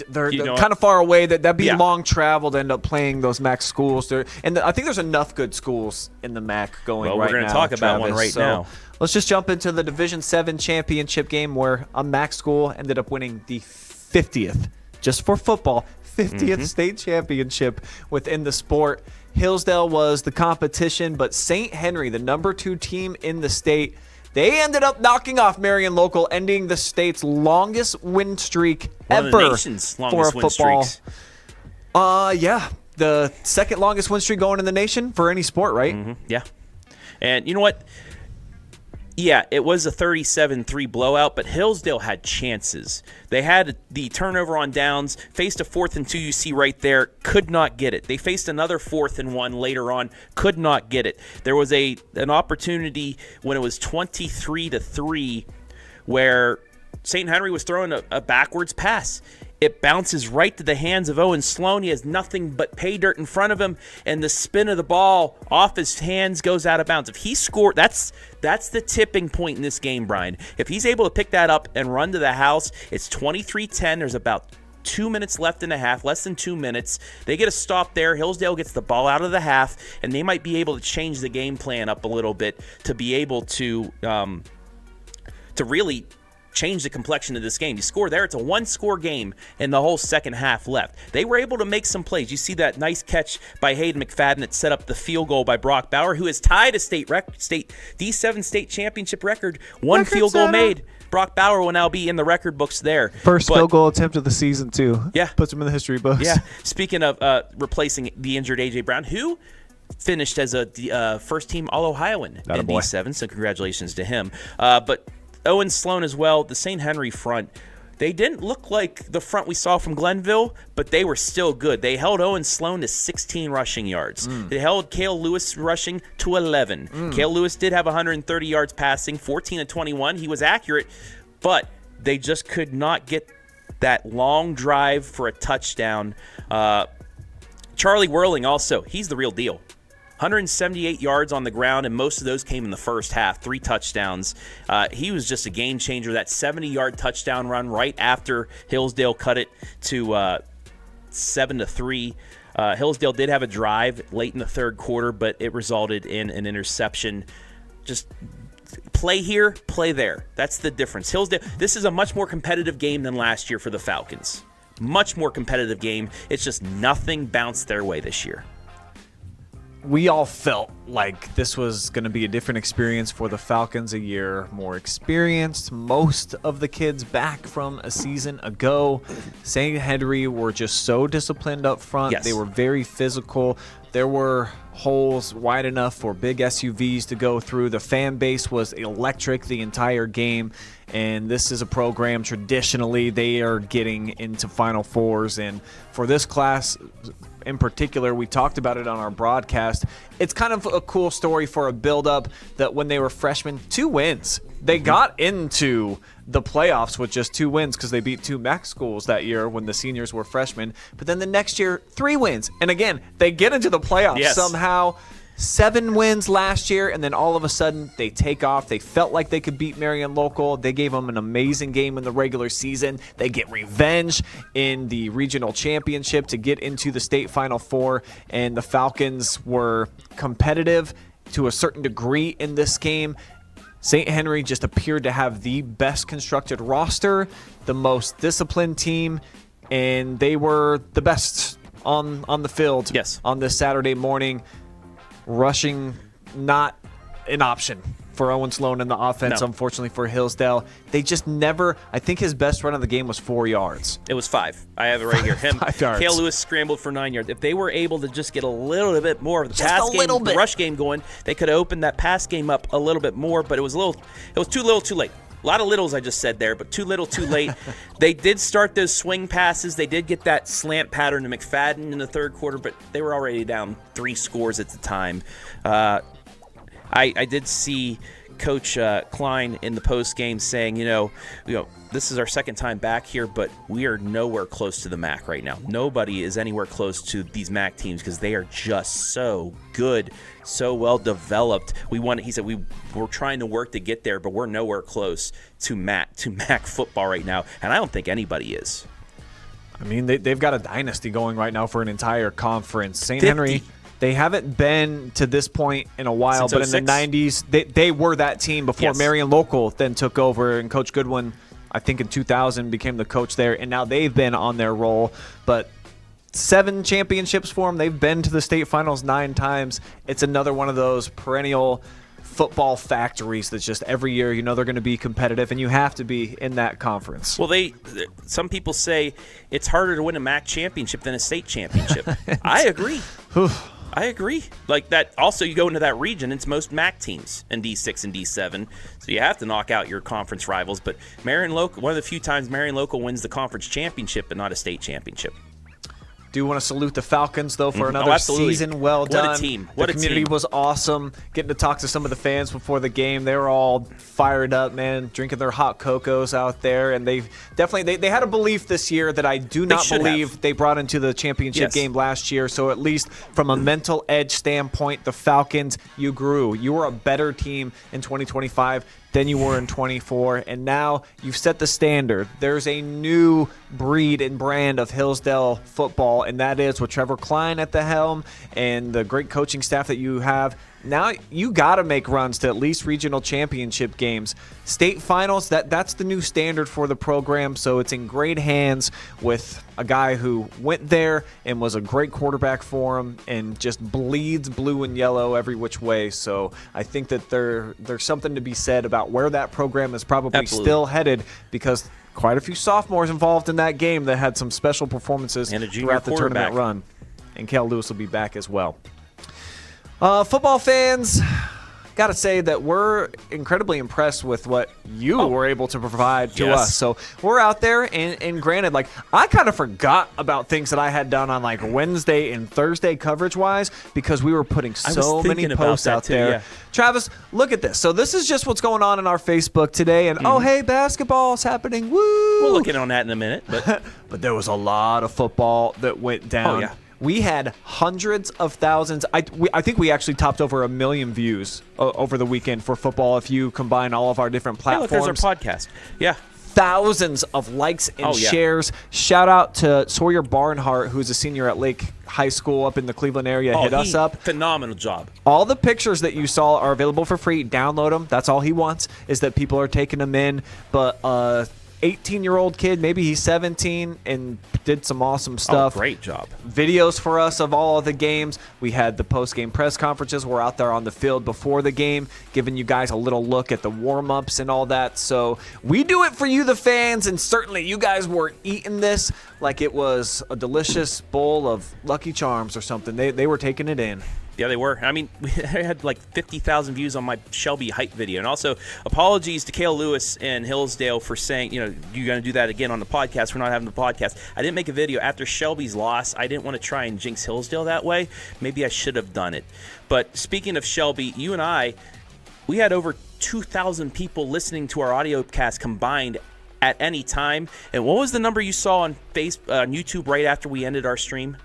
They're kind of far away. That'd be long travel to end up playing those MAC schools. And I think there's enough good schools in the MAC going right now. We're going to talk about one right now. Let's just jump into the Division 7 championship game where a MAC school ended up winning the 50th, just for football, 50th state championship within the sport. Hillsdale was the competition, but St. Henry, the number 2 team in the state, they ended up knocking off Marion Local, ending the state's longest win streak ever One of the nation's longest for football. Win streaks. Yeah, the second longest win streak going in the nation for any sport, right? Yeah. And you know what? Yeah, it was a 37-3 blowout, but Hillsdale had chances. They had the turnover on downs, faced a 4th and 2 you see right there, could not get it. They faced another 4th and 1 later on, could not get it. There was an opportunity when it was 23-3 where St. Henry was throwing a backwards pass. It bounces right to the hands of Owen Sloan. He has nothing but pay dirt in front of him, and the spin of the ball off his hands goes out of bounds. If he scored, that's the tipping point in this game, Brian. If he's able to pick that up and run to the house, it's 23-10. There's about 2 minutes left in the half, less than 2 minutes. They get a stop there. Hillsdale gets the ball out of the half, and they might be able to change the game plan up a little bit to be able to really change the complexion of this game. You score there, it's a 1-score game, and the whole second half left. They were able to make some plays. You see that nice catch by Hayden McFadden that set up the field goal by Brock Bauer, who has tied a D7 state championship record. One field goal made. Brock Bauer will now be in the record books there. First field goal attempt of the season, too. Yeah. Puts him in the history books. Yeah. Speaking of replacing the injured A.J. Brown, who finished as a first-team All-Ohioan in D7, so congratulations to him. But Owen Sloan as well, the St. Henry front, they didn't look like the front we saw from Glenville, but they were still good. They held Owen Sloan to 16 rushing yards. They held Cale Lewis rushing to 11. Cale Lewis did have 130 yards passing, 14-21. He was accurate, but they just could not get that long drive for a touchdown. Charlie Whirling also, he's the real deal. 178 yards on the ground, and most of those came in the first half, 3 touchdowns. He was just a game changer. That 70-yard touchdown run right after Hillsdale cut it to 7-3. Hillsdale did have a drive late in the third quarter, but it resulted in an interception. Just play here, play there. That's the difference. Hillsdale, this is a much more competitive game than last year for the Falcons. Much more competitive game. It's just nothing bounced their way this year. We all felt like this was going to be a different experience for the Falcons, a year more experienced. Most of the kids back from a season ago. St. Henry were just so disciplined up front. Yes. They were very physical. There were holes wide enough for big SUVs to go through. The fan base was electric the entire game. And this is a program, traditionally, they are getting into Final Fours. And for this class in particular, we talked about it on our broadcast. It's kind of a cool story for a build-up that when they were freshmen, 2 wins. They got into the playoffs with just 2 wins because they beat 2 MAC schools that year when the seniors were freshmen. But then the next year, 3 wins. And again, they get into the playoffs somehow. 7 wins last year, and then all of a sudden they take off. They felt like they could beat Marion Local. They gave them an amazing game in the regular season. They get revenge in the regional championship to get into the state Final Four, and the Falcons were competitive to a certain degree in this game. St. Henry just appeared to have the best constructed roster, the most disciplined team, and they were the best on the field on this Saturday morning. Rushing, not an option for Owen Sloan in the offense, unfortunately for Hillsdale. They just never, I think his best run of the game was 4 yards. It was 5. I have it right here. 5 yards. Cale Lewis scrambled for 9 yards. If they were able to just get a little bit more of the pass game, the rush game going, they could have opened that pass game up a little bit more, but it was too little too late. A lot of littles I just said there, but too little, too late. They did start those swing passes. They did get that slant pattern to McFadden in the third quarter, but they were already down 3 scores at the time. I did see Coach Klein in the post game saying, this is our second time back here, but we are nowhere close to the MAC right now. Nobody is anywhere close to these MAC teams because they are just so good, so well developed. He said we're trying to work to get there, but we're nowhere close to MAC football right now, and I don't think anybody is. I mean, they've got a dynasty going right now for an entire conference. St. Henry, they haven't been to this point in a while, but in the 90s, they were that team before Marion Local then took over, and Coach Goodwin, I think in 2000, became the coach there, and now they've been on their roll. But 7 championships for them. They've been to the state finals 9 times. It's another one of those perennial football factories that's just every year they're going to be competitive, and you have to be in that conference. Well, some people say it's harder to win a MAC championship than a state championship. I agree. I agree. Like that. Also, you go into that region, it's most MAC teams in D6 and D7, so you have to knock out your conference rivals. But Marion Local, one of the few times Marion Local wins the conference championship, but not a state championship. Do want to salute the Falcons, though, for another season. Well done. What a team. The community was awesome. Getting to talk to some of the fans before the game. They were all fired up, man, drinking their hot cocos out there. And they definitely had a belief this year that I do not believe they brought into the championship game last year. So at least from a mental edge standpoint, the Falcons, you grew. You were a better team in 2025 than you were in 24, and now you've set the standard. There's a new breed and brand of Hillsdale football, and that is with Trevor Klein at the helm and the great coaching staff that you have. Now you got to make runs to at least regional championship games. State finals, that's the new standard for the program, so it's in great hands with a guy who went there and was a great quarterback for him and just bleeds blue and yellow every which way. So I think that there's something to be said about where that program is probably still headed, because quite a few sophomores involved in that game that had some special performances and a junior throughout the tournament run. And Kale Lewis will be back as well. Football fans, got to say that we're incredibly impressed with what you were able to provide to us. So we're out there, and granted, like, I kind of forgot about things that I had done on like Wednesday and Thursday coverage-wise because we were putting so many posts out there. Yeah. Travis, look at this. So this is just what's going on in our Facebook today, and hey, basketball's happening. Woo! We'll look in on that in a minute. But but there was a lot of football that went down. Oh, yeah. We had hundreds of thousands. I think we actually topped over 1 million views over the weekend for football if you combine all of our different platforms. Hey, look, there's our podcast. Yeah. Thousands of likes and shares. Shout out to Sawyer Barnhart, who's a senior at Lake High School up in the Cleveland area. Hit us up. Phenomenal job. All the pictures that you saw are available for free. Download them. That's all he wants, is that people are taking them in. But 18-year-old kid, maybe he's 17, and did some awesome stuff. Great job. Videos for us of all of the games. We had the post-game press conferences. We're out there on the field before the game, giving you guys a little look at the warm-ups and all that. So we do it for you, the fans, and certainly you guys were eating this like it was a delicious bowl of Lucky Charms or something. They were taking it in. Yeah, they were. I mean, I had like 50,000 views on my Shelby hype video. And also, apologies to Kale Lewis and Hillsdale for saying, you're going to do that again on the podcast. We're not having the podcast. I didn't make a video after Shelby's loss. I didn't want to try and jinx Hillsdale that way. Maybe I should have done it. But speaking of Shelby, you and I, we had over 2,000 people listening to our audio cast combined at any time. And what was the number you saw on YouTube right after we ended our stream?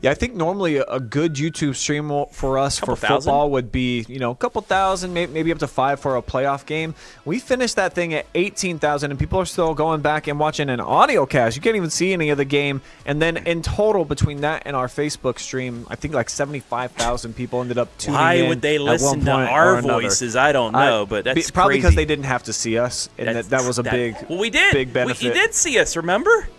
Yeah, I think normally a good YouTube stream for us for football would be, a couple thousand, maybe up to 5 for a playoff game. We finished that thing at 18,000, and people are still going back and watching an audio cast. You can't even see any of the game. And then in total, between that and our Facebook stream, I think like 75,000 people ended up tuning in. Why would they listen to our voices? I don't know, but that's probably crazy. Because they didn't have to see us, and that was a big benefit. You did see us, remember?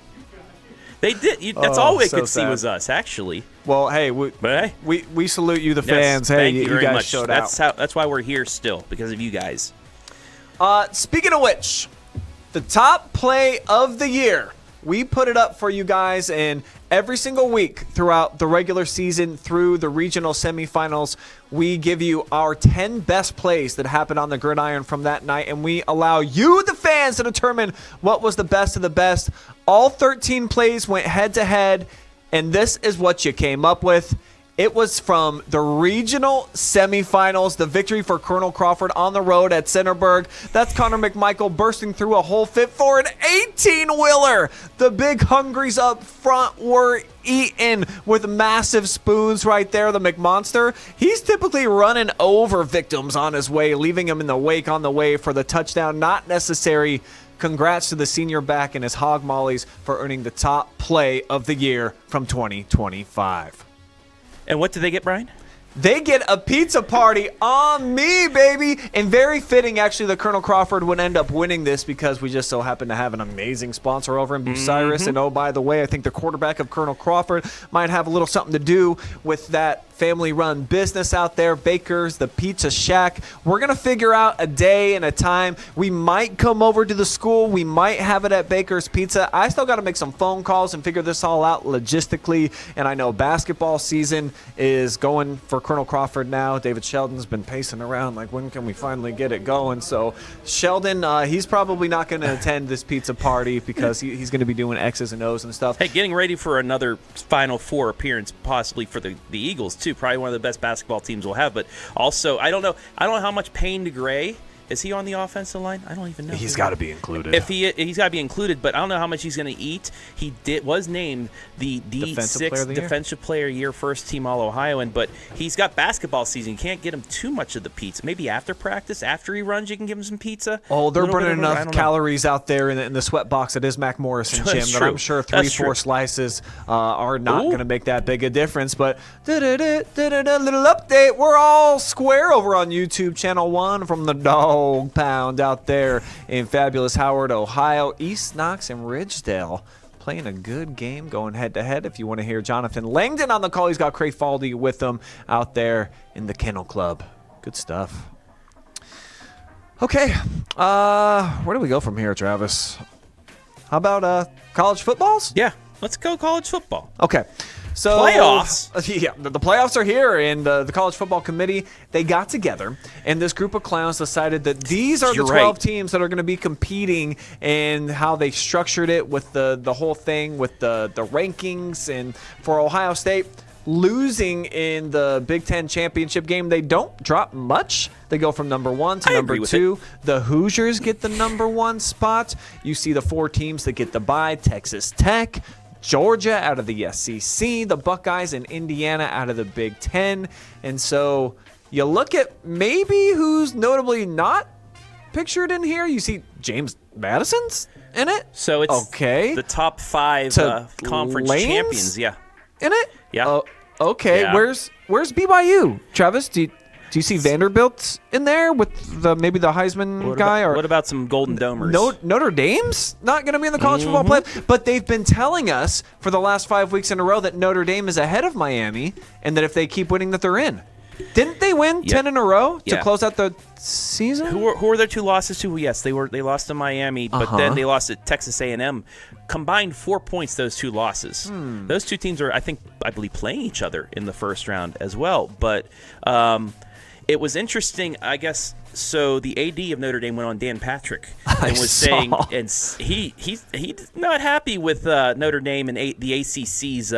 They did. That's all we could see was us, actually. Well, hey, we salute you, the fans. Hey, you guys much. Showed out. That's why we're here still, because of you guys. Speaking of which, the top play of the year, we put it up for you guys, and every single week throughout the regular season through the regional semifinals, we give you our 10 best plays that happened on the gridiron from that night, and we allow you, the fans, to determine what was the best of the best. All 13 plays went head-to-head, and this is what you came up with. It was from the regional semifinals, the victory for Colonel Crawford on the road at Centerburg. That's Connor McMichael bursting through a whole fit for an 18-wheeler. The big hungries up front were eaten with massive spoons right there. The McMonster, he's typically running over victims on his way, leaving him in the wake on the way for the touchdown. Not necessary. Congrats to the senior back and his hog mollies for earning the top play of the year from 2025. And what did they get, Brian? They get a pizza party on me, baby. And very fitting, actually, that Colonel Crawford would end up winning this because we just so happen to have an amazing sponsor over in Bucyrus. And oh, by the way, I think the quarterback of Colonel Crawford might have a little something to do with that family-run business out there, Baker's, the Pizza Shack. We're going to figure out a day and a time. We might come over to the school. We might have it at Baker's Pizza. I still got to make some phone calls and figure this all out logistically. And I know basketball season is going for Colonel Crawford now. David Sheldon's been pacing around like, when can we finally get it going? So Sheldon, he's probably not going to attend this pizza party because he's going to be doing X's and O's and stuff. Hey, getting ready for another Final Four appearance possibly for the Eagles, too. Probably one of the best basketball teams we'll have. But also, I don't know how much Payne DeGray. Is he on the offensive line? I don't even know. He's got to be included. He's got to be included, but I don't know how much he's going to eat. He was named the D6 Defensive Player of the Year, first team All-Ohioan, but he's got basketball season. You can't get him too much of the pizza. Maybe after practice, after he runs, you can give him some pizza. Oh, they're burning enough calories out there in the sweat box at his Mac Morrison gym that I'm sure 3-4 slices are not going to make that big a difference. But little update. We're all square over on YouTube channel 1 from the Dog Pound out there in fabulous Howard, Ohio. East Knox and Ridgedale playing a good game, going head-to-head. If you want to hear Jonathan Langdon on the call, he's got Craig Faldy with him out there in the Kennel Club. Good stuff. Okay, where do we go from here, Travis? How about college footballs? Yeah, let's go college football. Okay. So playoffs. Yeah, the playoffs are here, and the College Football Committee, they got together, and this group of clowns decided that these are the 12 teams that are going to be competing, and how they structured it with the whole thing with the rankings. And for Ohio State, losing in the Big Ten championship game, they don't drop much. They go from number 1 to number 2. The Hoosiers get the number 1 spot. You see the 4 teams that get the bye: Texas Tech, Georgia out of the SEC, the Buckeyes, and Indiana out of the Big Ten. And so you look at maybe who's notably not pictured in here. You see James Madison's in it. So it's the top 5 conference champions. Yeah, in it. Yeah. Okay. Yeah. Where's BYU, Travis? Do you see Vanderbilt in there with maybe the Heisman guy? Or what about some Golden Domers? Notre Dame's not going to be in the college football playoff, but they've been telling us for the last 5 weeks in a row that Notre Dame is ahead of Miami, and that if they keep winning, that they're in. Didn't they win 10 in a row to close out the season? Who were their 2 losses to? Yes, they lost to Miami, but then they lost to Texas A&M. Combined 4 points, those 2 losses. Those 2 teams are, I believe, playing each other in the first round as well. But it was interesting, I guess. So the AD of Notre Dame went on Dan Patrick and was saying, and he's not happy with Notre Dame and the ACC's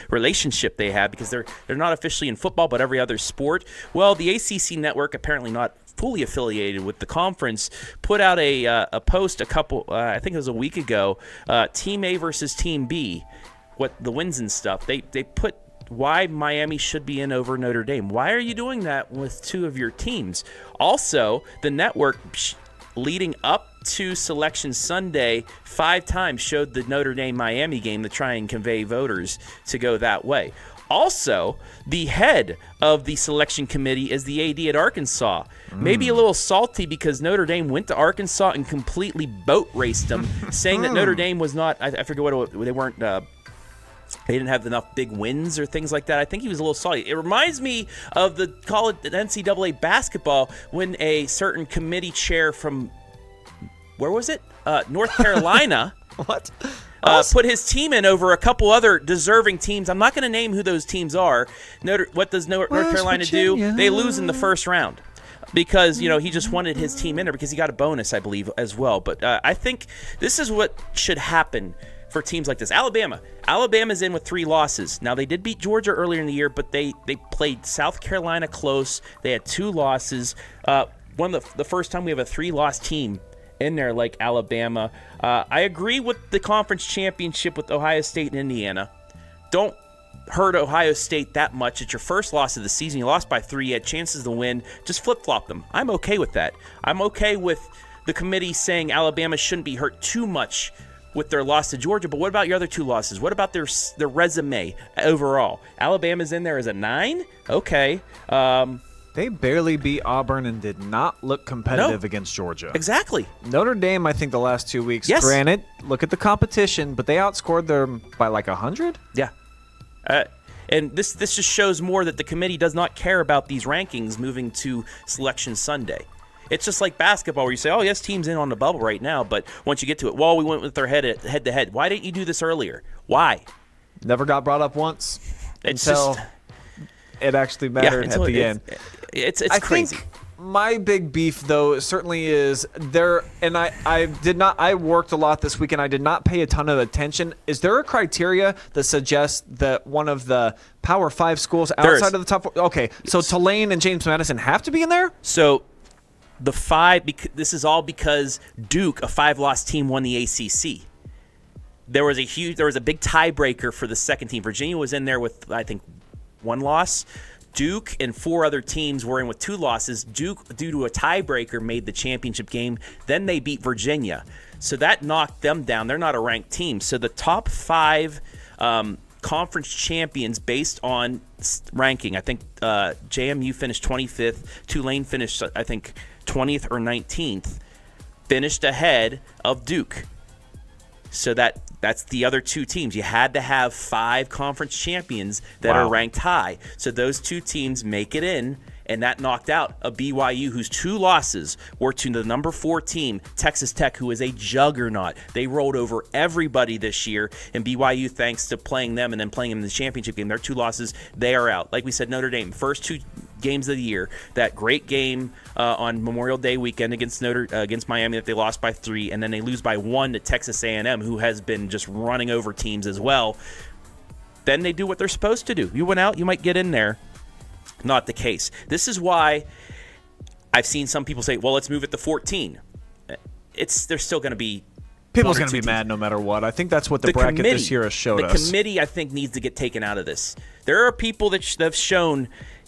relationship they have, because they're not officially in football but every other sport. Well, the ACC network, apparently not fully affiliated with the conference, put out a post I think it was a week ago, Team A versus Team B, what the wins and stuff. They put why Miami should be in over Notre Dame. Why are you doing that with 2 of your teams? Also, the network leading up to Selection Sunday 5 times showed the Notre Dame-Miami game to try and convey voters to go that way. Also, the head of the selection committee is the AD at Arkansas. Maybe a little salty because Notre Dame went to Arkansas and completely boat raced them, saying that Notre Dame was not, I forget what they weren't, they didn't have enough big wins or things like that. I think he was a little salty. It reminds me of the college NCAA basketball when a certain committee chair from, where was it? North Carolina. What? Put his team in over a couple other deserving teams. I'm not going to name who those teams are. What does North Carolina do? They lose in the first round because, he just wanted his team in there because he got a bonus, I believe, as well. But I think this is what should happen for teams like this. Alabama's in with 3 losses. Now, they did beat Georgia earlier in the year, but they played South Carolina close. They had 2 losses. One of the first time we have a 3-loss team in there like Alabama. I agree with the conference championship with Ohio State and Indiana. Don't hurt Ohio State that much. It's your first loss of the season. You lost by 3. You had chances to win. Just flip-flop them. I'm okay with that. I'm okay with the committee saying Alabama shouldn't be hurt too much with their loss to Georgia, but what about your other 2 losses? What about their resume overall? Alabama's in there as a 9? Okay. They barely beat Auburn and did not look competitive against Georgia. Exactly. Notre Dame, I think the last 2 weeks, yes. Granted, look at the competition, but they outscored them by like 100? Yeah. And this just shows more that the committee does not care about these rankings moving to Selection Sunday. It's just like basketball where you say, oh, yes, team's in on the bubble right now, but once you get to it, well, we went with their head-to-head. Why didn't you do this earlier? Why? Never got brought up once until it actually mattered at the end. It's crazy. Think my big beef, though, certainly is there, and I worked a lot this week, and I did not pay a ton of attention. Is there a criteria that suggests that one of the Power 5 schools outside of the top 4? Okay, so Tulane and James Madison have to be in there? So the 5, this is all because Duke, a 5-loss team, won the ACC. There was a big tiebreaker for the second team. Virginia was in there with, I think, 1 loss. Duke and 4 other teams were in with 2 losses. Duke, due to a tiebreaker, made the championship game. Then they beat Virginia. So that knocked them down. They're not a ranked team. So the top 5 conference champions based on ranking, I think JMU finished 25th. Tulane finished, I think, 20th or 19th. Finished ahead of Duke. So that's the other 2 teams. You had to have 5 conference champions that are ranked high. So those 2 teams make it in, and that knocked out a BYU whose 2 losses were to the number 4 team, Texas Tech, who is a juggernaut. They rolled over everybody this year, and BYU, thanks to playing them and then playing them in the championship game, their 2 losses, they are out. Like we said, Notre Dame, first 2 games of the year, that great game on Memorial Day weekend against Miami that they lost by 3, and then they lose by 1 to Texas A&M, who has been just running over teams as well. Then they do what they're supposed to do. You went out, you might get in there. Not the case. This is why I've seen some people say, well, let's move it to 14. There's still going to be people's going to be mad no matter what. I think that's what the bracket this year has showed us. The committee, I think, needs to get taken out of this. There are people that have shown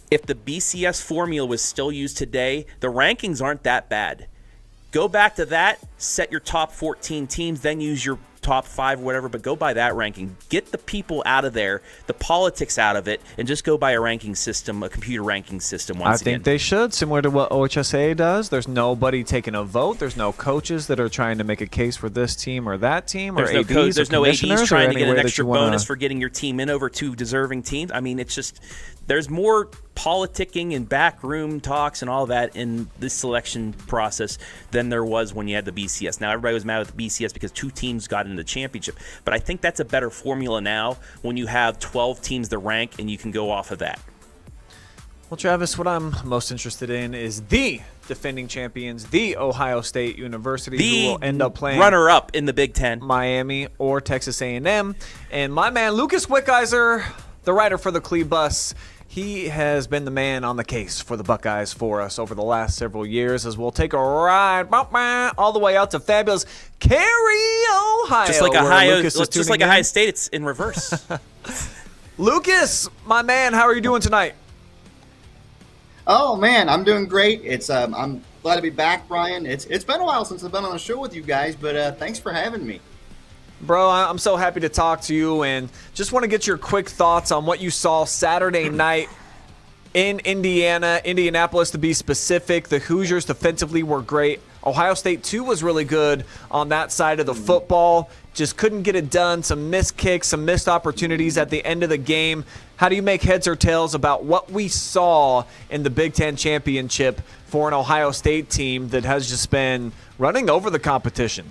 if the BCS formula was still used today, the rankings aren't that bad. Go back to that, set your top 14 teams, then use your top 5 or whatever, but go by that ranking. Get the people out of there, the politics out of it, and just go by a ranking system, a computer ranking system once again. I think they should, similar to what OHSAA does. There's nobody taking a vote. There's no coaches that are trying to make a case for this team or that team, or ADs. There's no ADs trying to get an extra bonus for getting your team in over 2 deserving teams. I mean, it's just there's more politicking and backroom talks and all that in this selection process than there was when you had the BCS. Now, everybody was mad with the BCS because 2 teams got into the championship. But I think that's a better formula now when you have 12 teams to rank and you can go off of that. Well, Travis, what I'm most interested in is the defending champions, the Ohio State University, who will end up playing runner-up in the Big Ten, Miami or Texas A&M. And my man, Lucas Wickiser, the writer for the Clee Bus, he has been the man on the case for the Buckeyes for us over the last several years, as we'll take a ride all the way out to fabulous Cary, Ohio. Just like Ohio State, it's in reverse. Lucas, my man, how are you doing tonight? Oh man, I'm doing great. It's I'm glad to be back, Brian. It's been a while since I've been on the show with you guys, but thanks for having me. Bro, I'm so happy to talk to you, and just want to get your quick thoughts on what you saw Saturday night in Indianapolis to be specific. The Hoosiers defensively were great. Ohio State, too, was really good on that side of the football. Just couldn't get it done. Some missed kicks, some missed opportunities at the end of the game. How do you make heads or tails about what we saw in the Big Ten Championship for an Ohio State team that has just been running over the competition?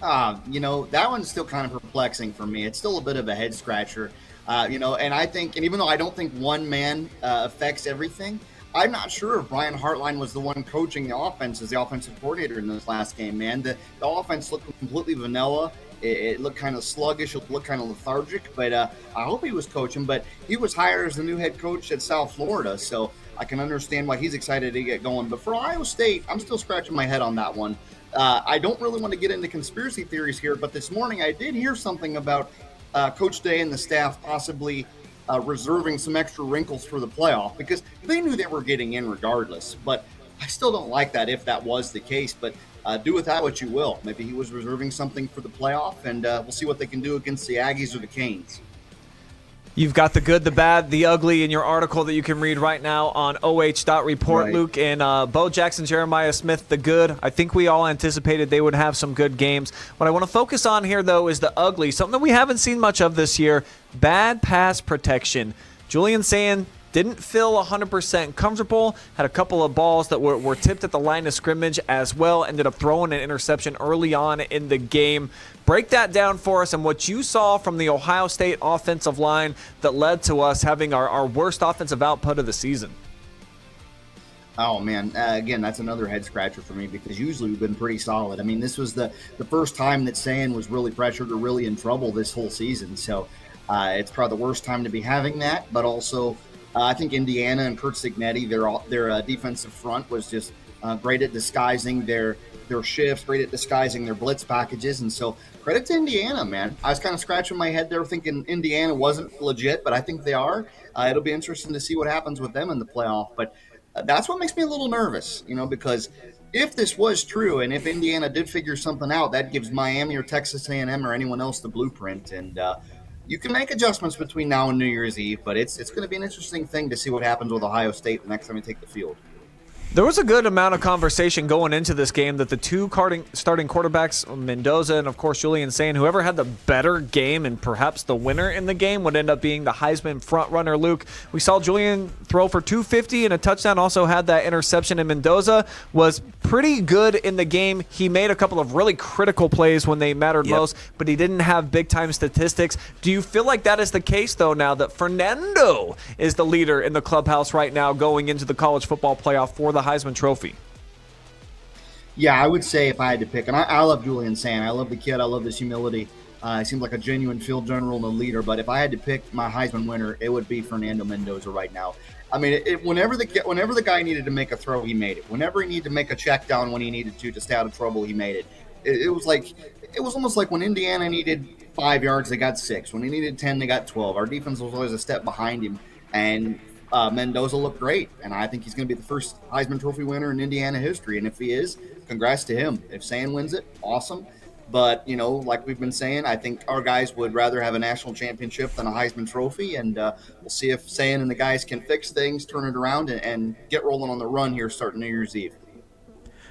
That one's still kind of perplexing for me. It's still a bit of a head scratcher, and I think, and even though I don't think one man affects everything, I'm not sure if Brian Hartline was the one coaching the offense as the offensive coordinator in this last game, man. The offense looked completely vanilla. It looked kind of sluggish. It looked kind of lethargic, but I hope he was coaching. But he was hired as the new head coach at South Florida, so I can understand why he's excited to get going. But for Ohio State, I'm still scratching my head on that one. I don't really want to get into conspiracy theories here, but this morning I did hear something about Coach Day and the staff possibly reserving some extra wrinkles for the playoff, because they knew they were getting in regardless. But I still don't like that if that was the case. But do with that what you will. Maybe he was reserving something for the playoff, and we'll see what they can do against the Aggies or the Canes. You've got the good, the bad, the ugly in your article that you can read right now on OH.Report, right. Luke. And Bo Jackson, Jeremiah Smith, the good. I think we all anticipated they would have some good games. What I want to focus on here, though, is the ugly, something that we haven't seen much of this year, bad pass protection. Julian Sand didn't feel 100% comfortable, had a couple of balls that were tipped at the line of scrimmage as well, ended up throwing an interception early on in the game. Break that down for us and what you saw from the Ohio State offensive line that led to us having our worst offensive output of the season. Oh, man. Again, that's another head scratcher for me, because usually we've been pretty solid. I mean, this was the first time that Sand was really pressured or really in trouble this whole season. So it's probably the worst time to be having that, but also I think Indiana and Curt Cignetti, their defensive front was just great at disguising their shifts, great at disguising their blitz packages. And so credit to Indiana, man. I was kind of scratching my head there thinking Indiana wasn't legit, but I think they are. It'll be interesting to see what happens with them in the playoff. But that's what makes me a little nervous, because if this was true and if Indiana did figure something out, that gives Miami or Texas A&M or anyone else the blueprint. And you can make adjustments between now and New Year's Eve, but it's going to be an interesting thing to see what happens with Ohio State the next time they take the field. There was a good amount of conversation going into this game that the two starting quarterbacks, Mendoza and, of course, Julian Sand, whoever had the better game and perhaps the winner in the game would end up being the Heisman frontrunner. Luke, we saw Julian throw for 250 and a touchdown, also had that interception, and Mendoza was pretty good in the game. He made a couple of really critical plays when they mattered most, but he didn't have big-time statistics. Do you feel like that is the case, though, now that Fernando is the leader in the clubhouse right now going into the college football playoff for the Heisman Trophy? Yeah, I would say if I had to pick, and I love Julian Sand. I love the kid. I love his humility. He seems like a genuine field general and a leader. But if I had to pick my Heisman winner, it would be Fernando Mendoza right now. I mean, whenever the guy needed to make a throw, he made it. Whenever he needed to make a check down when he needed to stay out of trouble, he made it. It was almost like when Indiana needed 5 yards, they got 6. When he needed 10, they got 12. Our defense was always a step behind him, and Mendoza looked great, and I think he's going to be the first Heisman Trophy winner in Indiana history. And if he is, congrats to him. If Sand wins it, awesome. But, like we've been saying, I think our guys would rather have a national championship than a Heisman Trophy. And we'll see if Sand and the guys can fix things, turn it around, and get rolling on the run here starting New Year's Eve.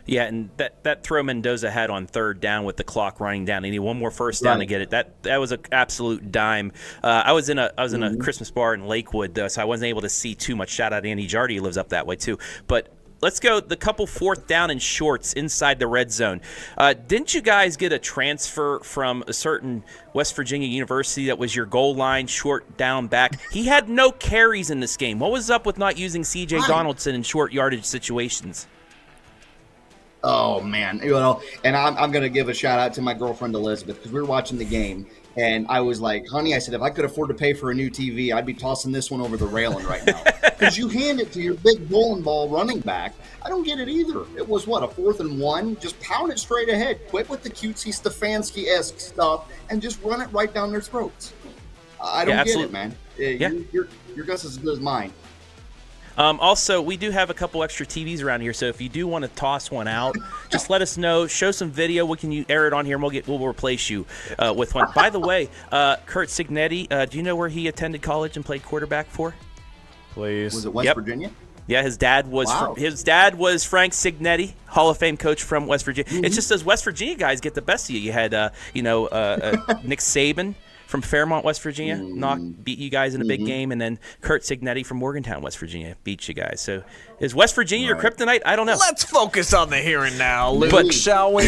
Yeah, and that throw Mendoza had on third down with the clock running down, he needed one more first down to get it. That was an absolute dime. I was in a Christmas bar in Lakewood, though, so I wasn't able to see too much. Shout out to Andy Jardy, who lives up that way too. But let's go the couple fourth down and shorts inside the red zone. Didn't you guys get a transfer from a certain West Virginia University that was your goal line short down back? He had no carries in this game. What was up with not using C.J. Donaldson in short yardage situations? Oh, man. And I'm going to give a shout out to my girlfriend, Elizabeth, because we were watching the game. And I was like, honey, I said, if I could afford to pay for a new TV, I'd be tossing this one over the railing right now. Because you hand it to your big bowling ball running back. I don't get it either. It was, a 4th and 1? Just pound it straight ahead. Quit with the cutesy Stefanski-esque stuff and just run it right down their throats. I don't get it, man. Your guess is as good as mine. Also, we do have a couple extra TVs around here, so if you do want to toss one out, just let us know. Show some video. We can air it on here, and we'll replace you with one. By the way, Curt Cignetti, do you know where he attended college and played quarterback for? Please. Was it West Virginia? Yeah, his dad was Frank Cignetti, Hall of Fame coach from West Virginia. Mm-hmm. It's just those West Virginia guys get the best of you. You had Nick Saban from Fairmont, West Virginia, beat you guys in a big game, and then Curt Cignetti from Morgantown, West Virginia, beat you guys. So is West Virginia your kryptonite? I don't know. Let's focus on the here and now, Luke, shall we?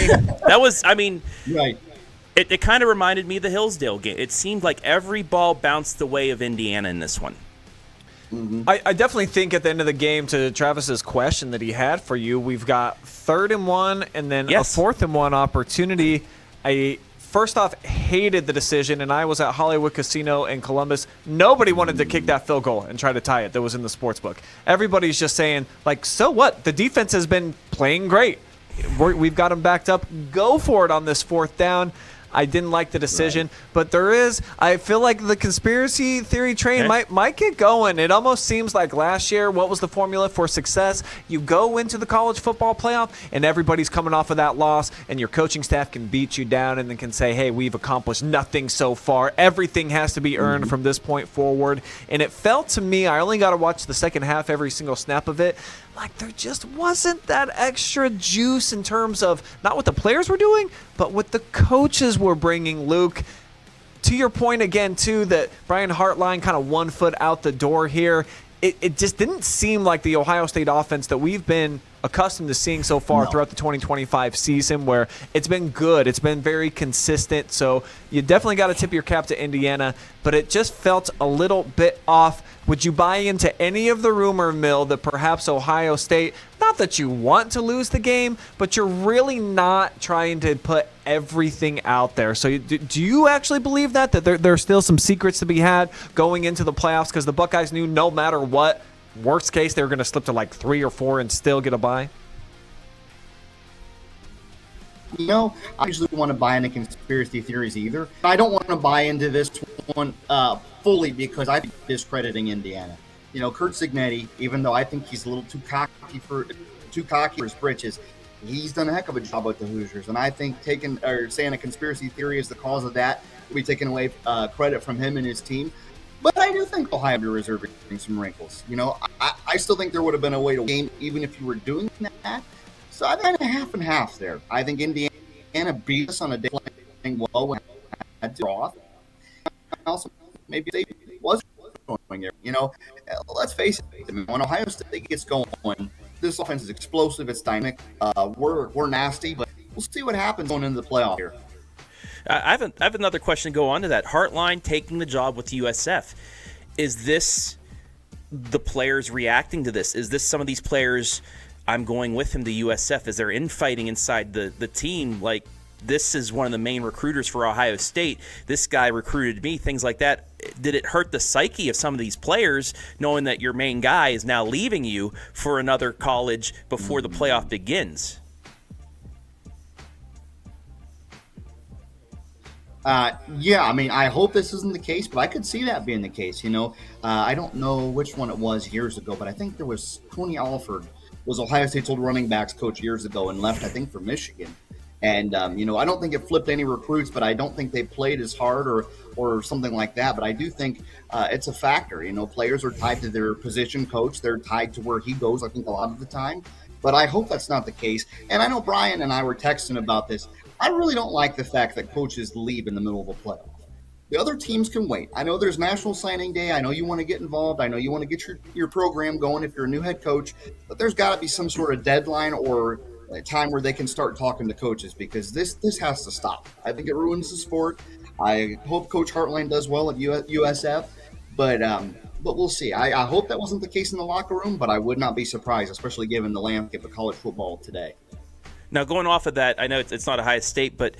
That was, right. It kind of reminded me of the Hillsdale game. It seemed like every ball bounced the way of Indiana in this one. Mm-hmm. I definitely think at the end of the game, to Travis's question that he had for you, we've got 3rd and 1 and then a 4th and 1 opportunity. I first off, hated the decision, and I was at Hollywood Casino in Columbus. Nobody wanted to kick that field goal and try to tie it that was in the sports book. Everybody's just saying, like, so what? The defense has been playing great. We've got them backed up. Go for it on this 4th down. I didn't like the decision, but I feel like the conspiracy theory train might get going. It almost seems like last year, what was the formula for success? You go into the college football playoff, and everybody's coming off of that loss, and your coaching staff can beat you down and then can say, hey, we've accomplished nothing so far. Everything has to be earned from this point forward. And it felt to me, I only got to watch the second half, every single snap of it, like there just wasn't that extra juice in terms of not what the players were doing, but what the coaches were bringing, Luke. To your point again, too, that Brian Hartline kind of 1 foot out the door here. It just didn't seem like the Ohio State offense that we've been accustomed to seeing so far throughout the 2025 season, where it's been good. It's been very consistent. So you definitely got to tip your cap to Indiana, but it just felt a little bit off. Would you buy into any of the rumor mill that perhaps Ohio State, not that you want to lose the game, but you're really not trying to put everything out there? So do you actually believe that there's still some secrets to be had going into the playoffs? Because the Buckeyes knew no matter what, worst case, they were going to slip to like 3 or 4 and still get a bye? I usually want to buy into conspiracy theories either. I don't want to buy into this one fully because I think discrediting Indiana. Curt Cignetti, even though I think he's a little too cocky for his britches, he's done a heck of a job with the Hoosiers. And I think saying a conspiracy theory is the cause of that will be taking away credit from him and his team. But I do think Ohio would be reserving some wrinkles. I still think there would have been a way to game even if you were doing that. So I think half and half there. I think Indiana beat us on a day playing well when I had to draw off. Also, maybe they was going there. Let's face it. When Ohio State gets going, this offense is explosive. It's dynamic. We're nasty, but we'll see what happens going into the playoff here. I have another question to go on to that. Hartline taking the job with USF. Is this the players reacting to this? Is this some of these players, I'm going with him to USF? Is there infighting inside the team? Like, this is one of the main recruiters for Ohio State. This guy recruited me, things like that. Did it hurt the psyche of some of these players knowing that your main guy is now leaving you for another college before the playoff begins? I hope this isn't the case, but I could see that being the case. I don't know which one it was years ago, but I think there was Tony Alford was Ohio State's old running backs coach years ago and left, I think, for Michigan. And, I don't think it flipped any recruits, but I don't think they played as hard or something like that. But I do think it's a factor. Players are tied to their position coach. They're tied to where he goes, I think, a lot of the time. But I hope that's not the case. And I know Brian and I were texting about this. I really don't like the fact that coaches leave in the middle of a playoff. The other teams can wait. I know there's National Signing Day. I know you want to get involved. I know you want to get your program going if you're a new head coach. But there's got to be some sort of deadline or a time where they can start talking to coaches, because this has to stop. I think it ruins the sport. I hope Coach Hartline does well at USF, but we'll see. I hope that wasn't the case in the locker room, but I would not be surprised, especially given the landscape of college football today. Now, going off of that, I know it's not Ohio State, but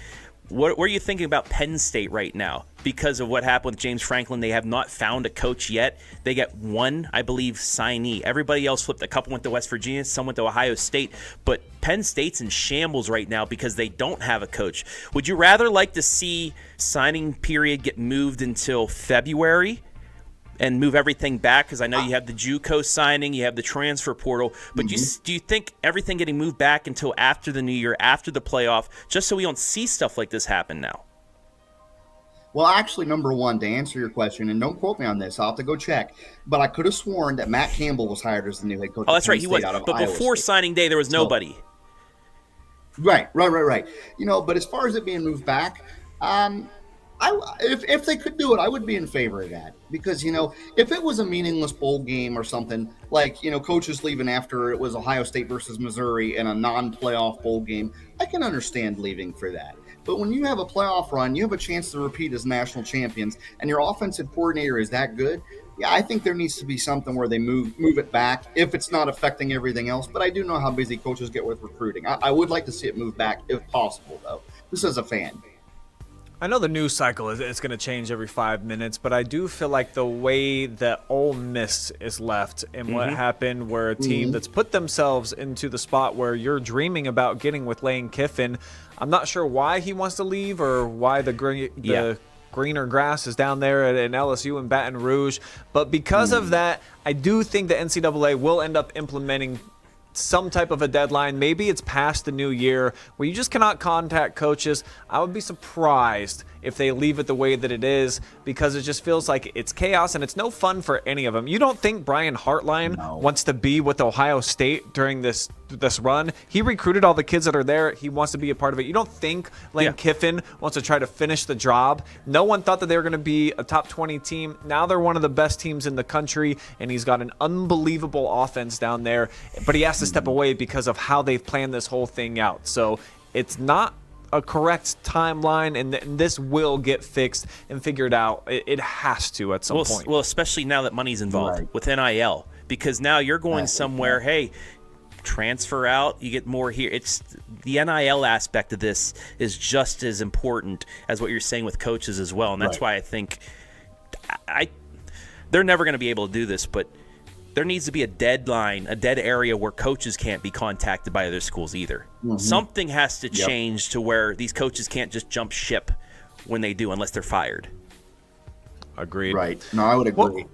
what are you thinking about Penn State right now? Because of what happened with James Franklin, they have not found a coach yet. They get one, I believe, signee. Everybody else flipped. A couple went to West Virginia, some went to Ohio State. But Penn State's in shambles right now because they don't have a coach. Would you rather like to see signing period get moved until February and move everything back? Because I know you have the JUCO signing, you have the transfer portal. But do you think everything getting moved back until after the new year, after the playoff, just so we don't see stuff like this happen now? Well, actually, number one, to answer your question, and don't quote me on this, I'll have to go check, but I could have sworn that Matt Campbell was hired as the new head coach. Oh, that's right, he was. But before signing day, there was nobody. Right. But as far as it being moved back, if they could do it, I would be in favor of that. Because, if it was a meaningless bowl game or something, like, coaches leaving after it was Ohio State versus Missouri in a non-playoff bowl game, I can understand leaving for that. But when you have a playoff run, you have a chance to repeat as national champions, and your offensive coordinator is that good, yeah, I think there needs to be something where they move it back if it's not affecting everything else. But I do know how busy coaches get with recruiting. I would like to see it move back if possible, though. This is a fan. I know the news cycle is going to change every 5 minutes, but I do feel like the way that Ole Miss is left and what happened where a team that's put themselves into the spot where you're dreaming about getting with Lane Kiffin, I'm not sure why he wants to leave or why the greener grass is down there in LSU and Baton Rouge. But because of that, I do think the NCAA will end up implementing some type of a deadline. Maybe it's past the new year where you just cannot contact coaches. I would be surprised if they leave it the way that it is, because it just feels like it's chaos and it's no fun for any of them. You don't think Brian Hartline wants to be with Ohio State during this run? He recruited all the kids that are there. He wants to be a part of it. You don't think Lane Kiffin wants to try to finish the job? No one thought that they were going to be a top 20 team. Now they're one of the best teams in the country, and he's got an unbelievable offense down there, but he has to step away because of how they've planned this whole thing out. So it's not a correct timeline, and this will get fixed and figured out. It has to at some point. Well, especially now that money's involved with NIL, because now you're going somewhere, hey, transfer out, you get more here. It's the NIL aspect of this is just as important as what you're saying with coaches as well, and that's why I think they're never going to be able to do this, but there needs to be a deadline, a dead area where coaches can't be contacted by other schools either. Something has to change to where these coaches can't just jump ship when they do, unless they're fired. Agreed. Right. No, I would agree.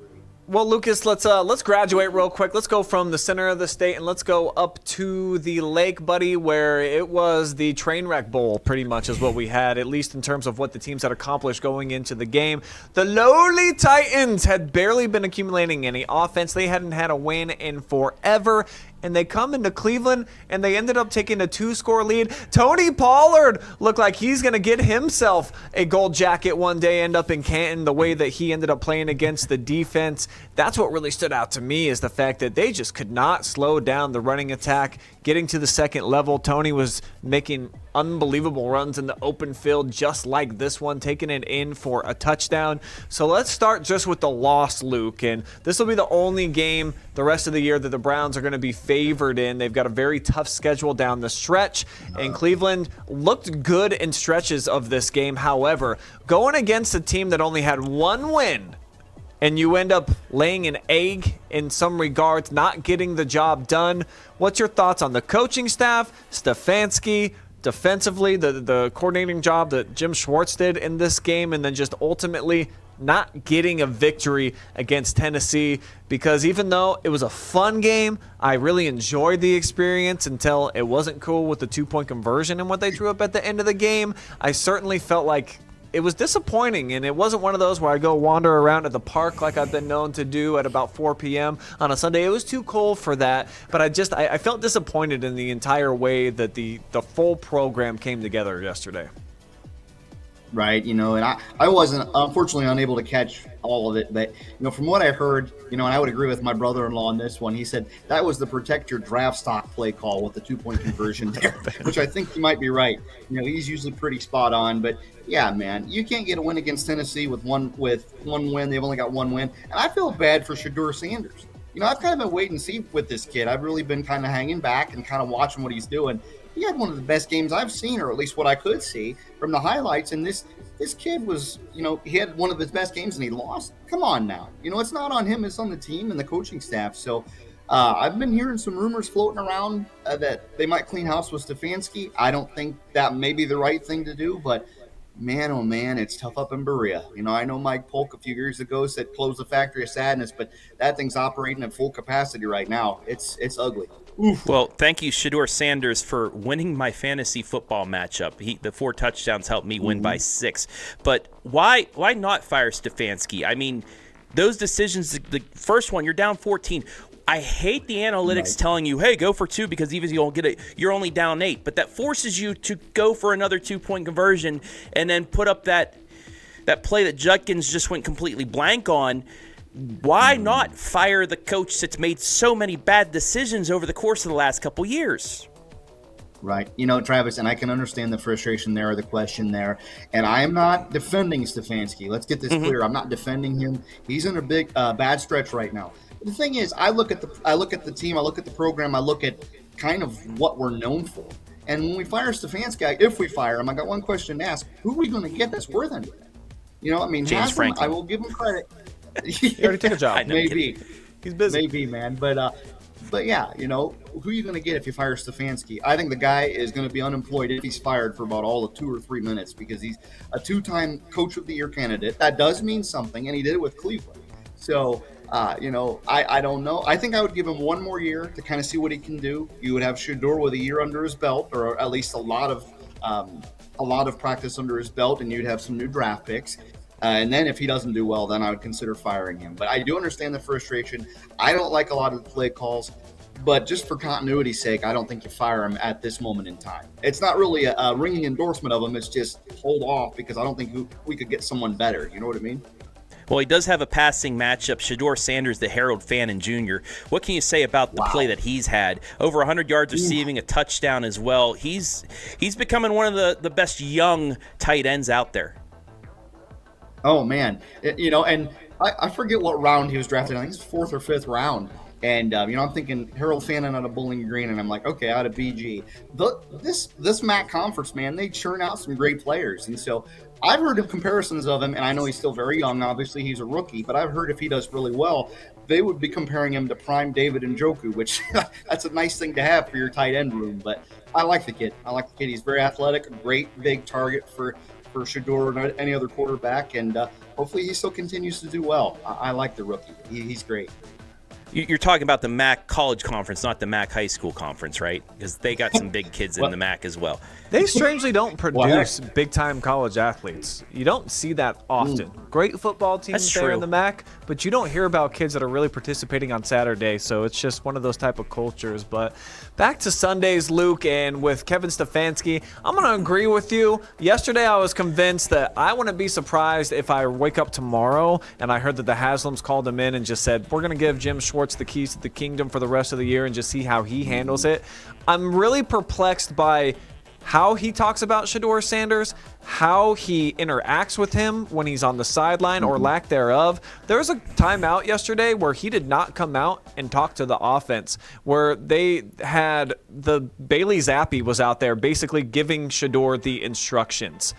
Well, Lucas, let's graduate real quick. Let's go from the center of the state and let's go up to the lake, buddy, where it was the train wreck bowl pretty much is what we had, at least in terms of what the teams had accomplished going into the game. The lowly Titans had barely been accumulating any offense. They hadn't had a win in forever. And they come into Cleveland, and they ended up taking a 2-score lead. Tony Pollard looked like he's going to get himself a gold jacket one day, end up in Canton, the way that he ended up playing against the defense. That's what really stood out to me, is the fact that they just could not slow down the running attack. Getting to the second level, Tony was making unbelievable runs in the open field, just like this one, taking it in for a touchdown. So let's start just with the loss, Luke. And this will be the only game the rest of the year that the Browns are going to be favored in. They've got a very tough schedule down the stretch, and Cleveland looked good in stretches of this game. However, going against a team that only had one win, and you end up laying an egg in some regards, not getting the job done. What's your thoughts on the coaching staff, Stefanski, defensively, the coordinating job that Jim Schwartz did in this game, and then just ultimately not getting a victory against Tennessee? Because even though it was a fun game, I really enjoyed the experience until it wasn't cool with the 2-point conversion and what they drew up at the end of the game. I certainly felt like it was disappointing, and it wasn't one of those where I go wander around at the park like I've been known to do at about 4 p.m. on a Sunday. It was too cold for that, but I felt disappointed in the entire way that the full program came together yesterday. Right, and I wasn't, unfortunately, unable to catch all of it, but from what I heard, and I would agree with my brother-in-law on this one. He said that was the protect your draft stock play call with the 2-point conversion there, which I think he might be right. He's usually pretty spot on, but yeah, man, you can't get a win against Tennessee with one win. They've only got one win, and I feel bad for Shedeur Sanders. I've kind of been wait and see with this kid. I've really been kind of hanging back and kind of watching what he's doing. He had one of the best games I've seen, or at least what I could see from the highlights. And this kid was, he had one of his best games and he lost. Come on now. It's not on him. It's on the team and the coaching staff. So I've been hearing some rumors floating around that they might clean house with Stefanski. I don't think that may be the right thing to do, but man, oh man, it's tough up in Berea. I know Mike Polk a few years ago said close the factory of sadness, but that thing's operating at full capacity right now. It's ugly. Oof. Well, thank you, Shedeur Sanders, for winning my fantasy football matchup. The 4 touchdowns helped me win by 6. But why not fire Stefanski? I mean, those decisions, the first one, you're down 14. I hate the analytics telling you, hey, go for 2 because even if you don't get it, you're only down 8. But that forces you to go for another 2-point conversion and then put up that play that Judkins just went completely blank on. Why not fire the coach that's made so many bad decisions over the course of the last couple years? Right. Travis, and I can understand the frustration there or the question there. And I am not defending Stefanski. Let's get this clear. I'm not defending him. He's in a big bad stretch right now. But the thing is, I look at the team, I look at the program, I look at kind of what we're known for. And when we fire Stefanski, if we fire him, I got one question to ask: who are we going to get that's worth anything? I mean, James Haslam, Franklin. I will give him credit. He already took a job. Maybe. He's busy. Maybe, man. But yeah, who are you going to get if you fire Stefanski? I think the guy is going to be unemployed if he's fired for about all of 2 or 3 minutes, because he's a 2-time Coach of the Year candidate. That does mean something, and he did it with Cleveland. So, I don't know. I think I would give him 1 more year to kind of see what he can do. You would have Shedeur with a year under his belt, or at least a lot of practice under his belt, and you'd have some new draft picks. And then if he doesn't do well, then I would consider firing him. But I do understand the frustration. I don't like a lot of the play calls, but just for continuity's sake, I don't think you fire him at this moment in time. It's not really a ringing endorsement of him. It's just hold off, because I don't think we could get someone better. You know what I mean? Well, he does have a passing matchup. Shedeur Sanders, the Harold Fannin Jr. What can you say about the play that he's had? Over 100 yards receiving, a touchdown as well. He's becoming one of the best young tight ends out there. Oh, man. And I forget what round he was drafted. I think it's 4th or 5th round. And, I'm thinking Harold Fannin out of Bowling Green, and I'm like, okay, out of BG. This MAC conference, man, they churn out some great players. And so I've heard of comparisons of him, and I know he's still very young. Obviously, he's a rookie, but I've heard if he does really well, they would be comparing him to prime David Njoku, which that's a nice thing to have for your tight end room. But I like the kid. He's very athletic, a great big target for Shedeur or any other quarterback, and hopefully he still continues to do well. I like the rookie. He's great. You're talking about the MAC college conference, not the MAC high school conference, right? Because they got some big kids in the MAC as well. They strangely don't produce big-time college athletes. You don't see that often. Great football teams there in the MAC, but you don't hear about kids that are really participating on Saturday, so it's just one of those type of cultures. But back to Sundays, Luke, and with Kevin Stefanski, I'm going to agree with you. Yesterday I was convinced that I wouldn't be surprised if I wake up tomorrow and I heard that the Haslams called him in and just said, we're going to give Jim Schwartz the keys to the kingdom for the rest of the year and just see how he handles it. I'm really perplexed by how he talks about Shedeur Sanders, how he interacts with him when he's on the sideline or lack thereof. There was a timeout yesterday where he did not come out and talk to the offense, where they had Bailey Zappi was out there basically giving Shedeur the instructions.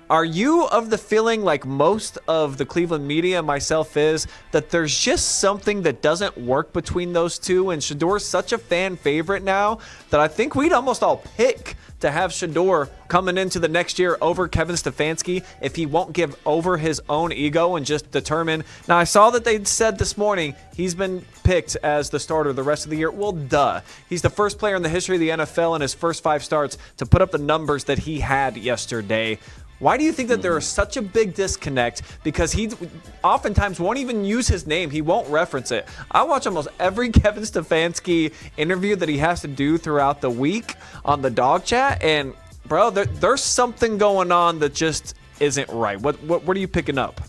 Are you of the feeling, like most of the Cleveland media, myself is, that there's just something that doesn't work between those two, and Shedeur's such a fan favorite now that I think we'd almost all pick to have Shedeur coming into the next year over Kevin Stefanski if he won't give over his own ego and just determine. Now, I saw that they said this morning he's been picked as the starter the rest of the year. Well, duh. He's the first player in the history of the NFL in his first 5 starts to put up the numbers that he had yesterday. Why do you think that there is such a big disconnect? Because he oftentimes won't even use his name. He won't reference it. I watch almost every Kevin Stefanski interview that he has to do throughout the week on the dog chat. And, bro, there's something going on that just isn't right. What are you picking up?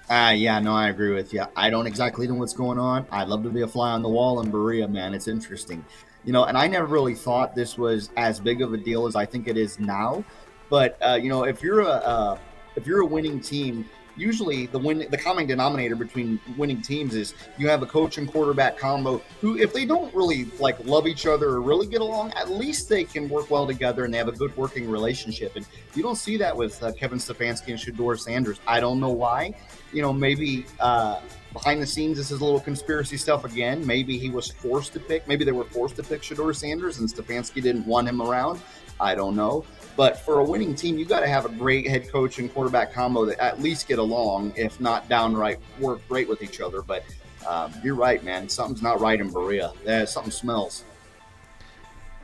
Yeah, no, I agree with you. I don't exactly know what's going on. I'd love to be a fly on the wall in Berea, man. It's interesting. And I never really thought this was as big of a deal as I think it is now. But if you're a winning team, usually the common denominator between winning teams is you have a coach and quarterback combo who, if they don't really love each other or really get along, at least they can work well together and they have a good working relationship. And you don't see that with Kevin Stefanski and Shedeur Sanders. I don't know why. Maybe behind the scenes this is a little conspiracy stuff again. Maybe he was forced to pick. Maybe they were forced to pick Shedeur Sanders and Stefanski didn't want him around. I don't know. But for a winning team, you got to have a great head coach and quarterback combo that at least get along, if not downright work great with each other. But you're right, man. Something's not right in Berea. Something smells.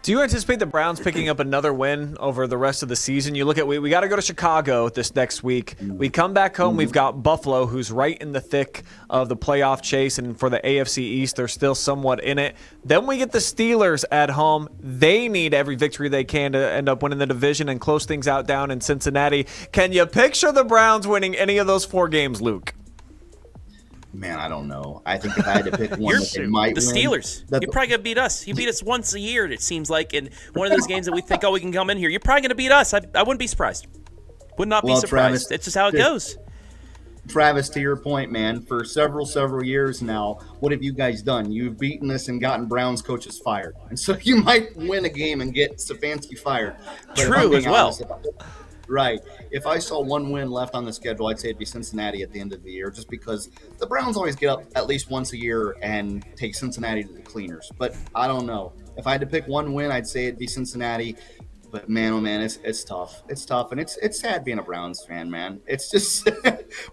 Do you anticipate the Browns picking up another win over the rest of the season? You look at, we got to go to Chicago this next week. We come back home. We've got Buffalo, who's right in the thick of the playoff chase, and for the AFC East, they're still somewhat in it. Then we get the Steelers at home. They need every victory they can to end up winning the division and close things out down in Cincinnati. Can you picture the Browns winning any of those 4 games, Luke? Man, I don't know. I think if I had to pick one that they might win. The Steelers. You're probably going to beat us. You beat us once a year, it seems like, in one of those games that we think, we can come in here. You're probably going to beat us. I wouldn't be surprised. Would not be surprised. Travis, it's just how it goes. Travis, to your point, man, for several years now, what have you guys done? You've beaten us and gotten Browns coaches fired. And so you might win a game and get Stefanski fired. But if I'm True being as well. honest, right. If I saw one win left on the schedule, I'd say it'd be Cincinnati at the end of the year, just because the Browns always get up at least once a year and take Cincinnati to the cleaners. But I don't know. If I had to pick one win, I'd say it'd be Cincinnati. But man, oh man, it's tough. It's tough, and it's sad being a Browns fan, man. It's just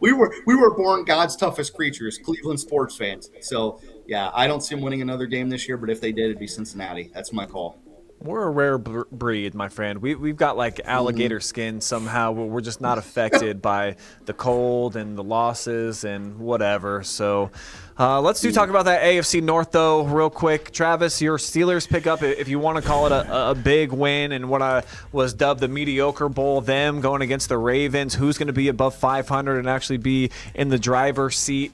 we were born God's toughest creatures, Cleveland sports fans. So yeah, I don't see them winning another game this year. But if they did, it'd be Cincinnati. That's my call. We're a rare breed, my friend. We've got like alligator skin somehow. We're just not affected by the cold and the losses and whatever. So let's talk about that AFC North, though, real quick. Travis, your Steelers pick up, if you want to call it a big win, and what I was dubbed the mediocre bowl, them going against the Ravens. Who's going to be above 500 and actually be in the driver's seat?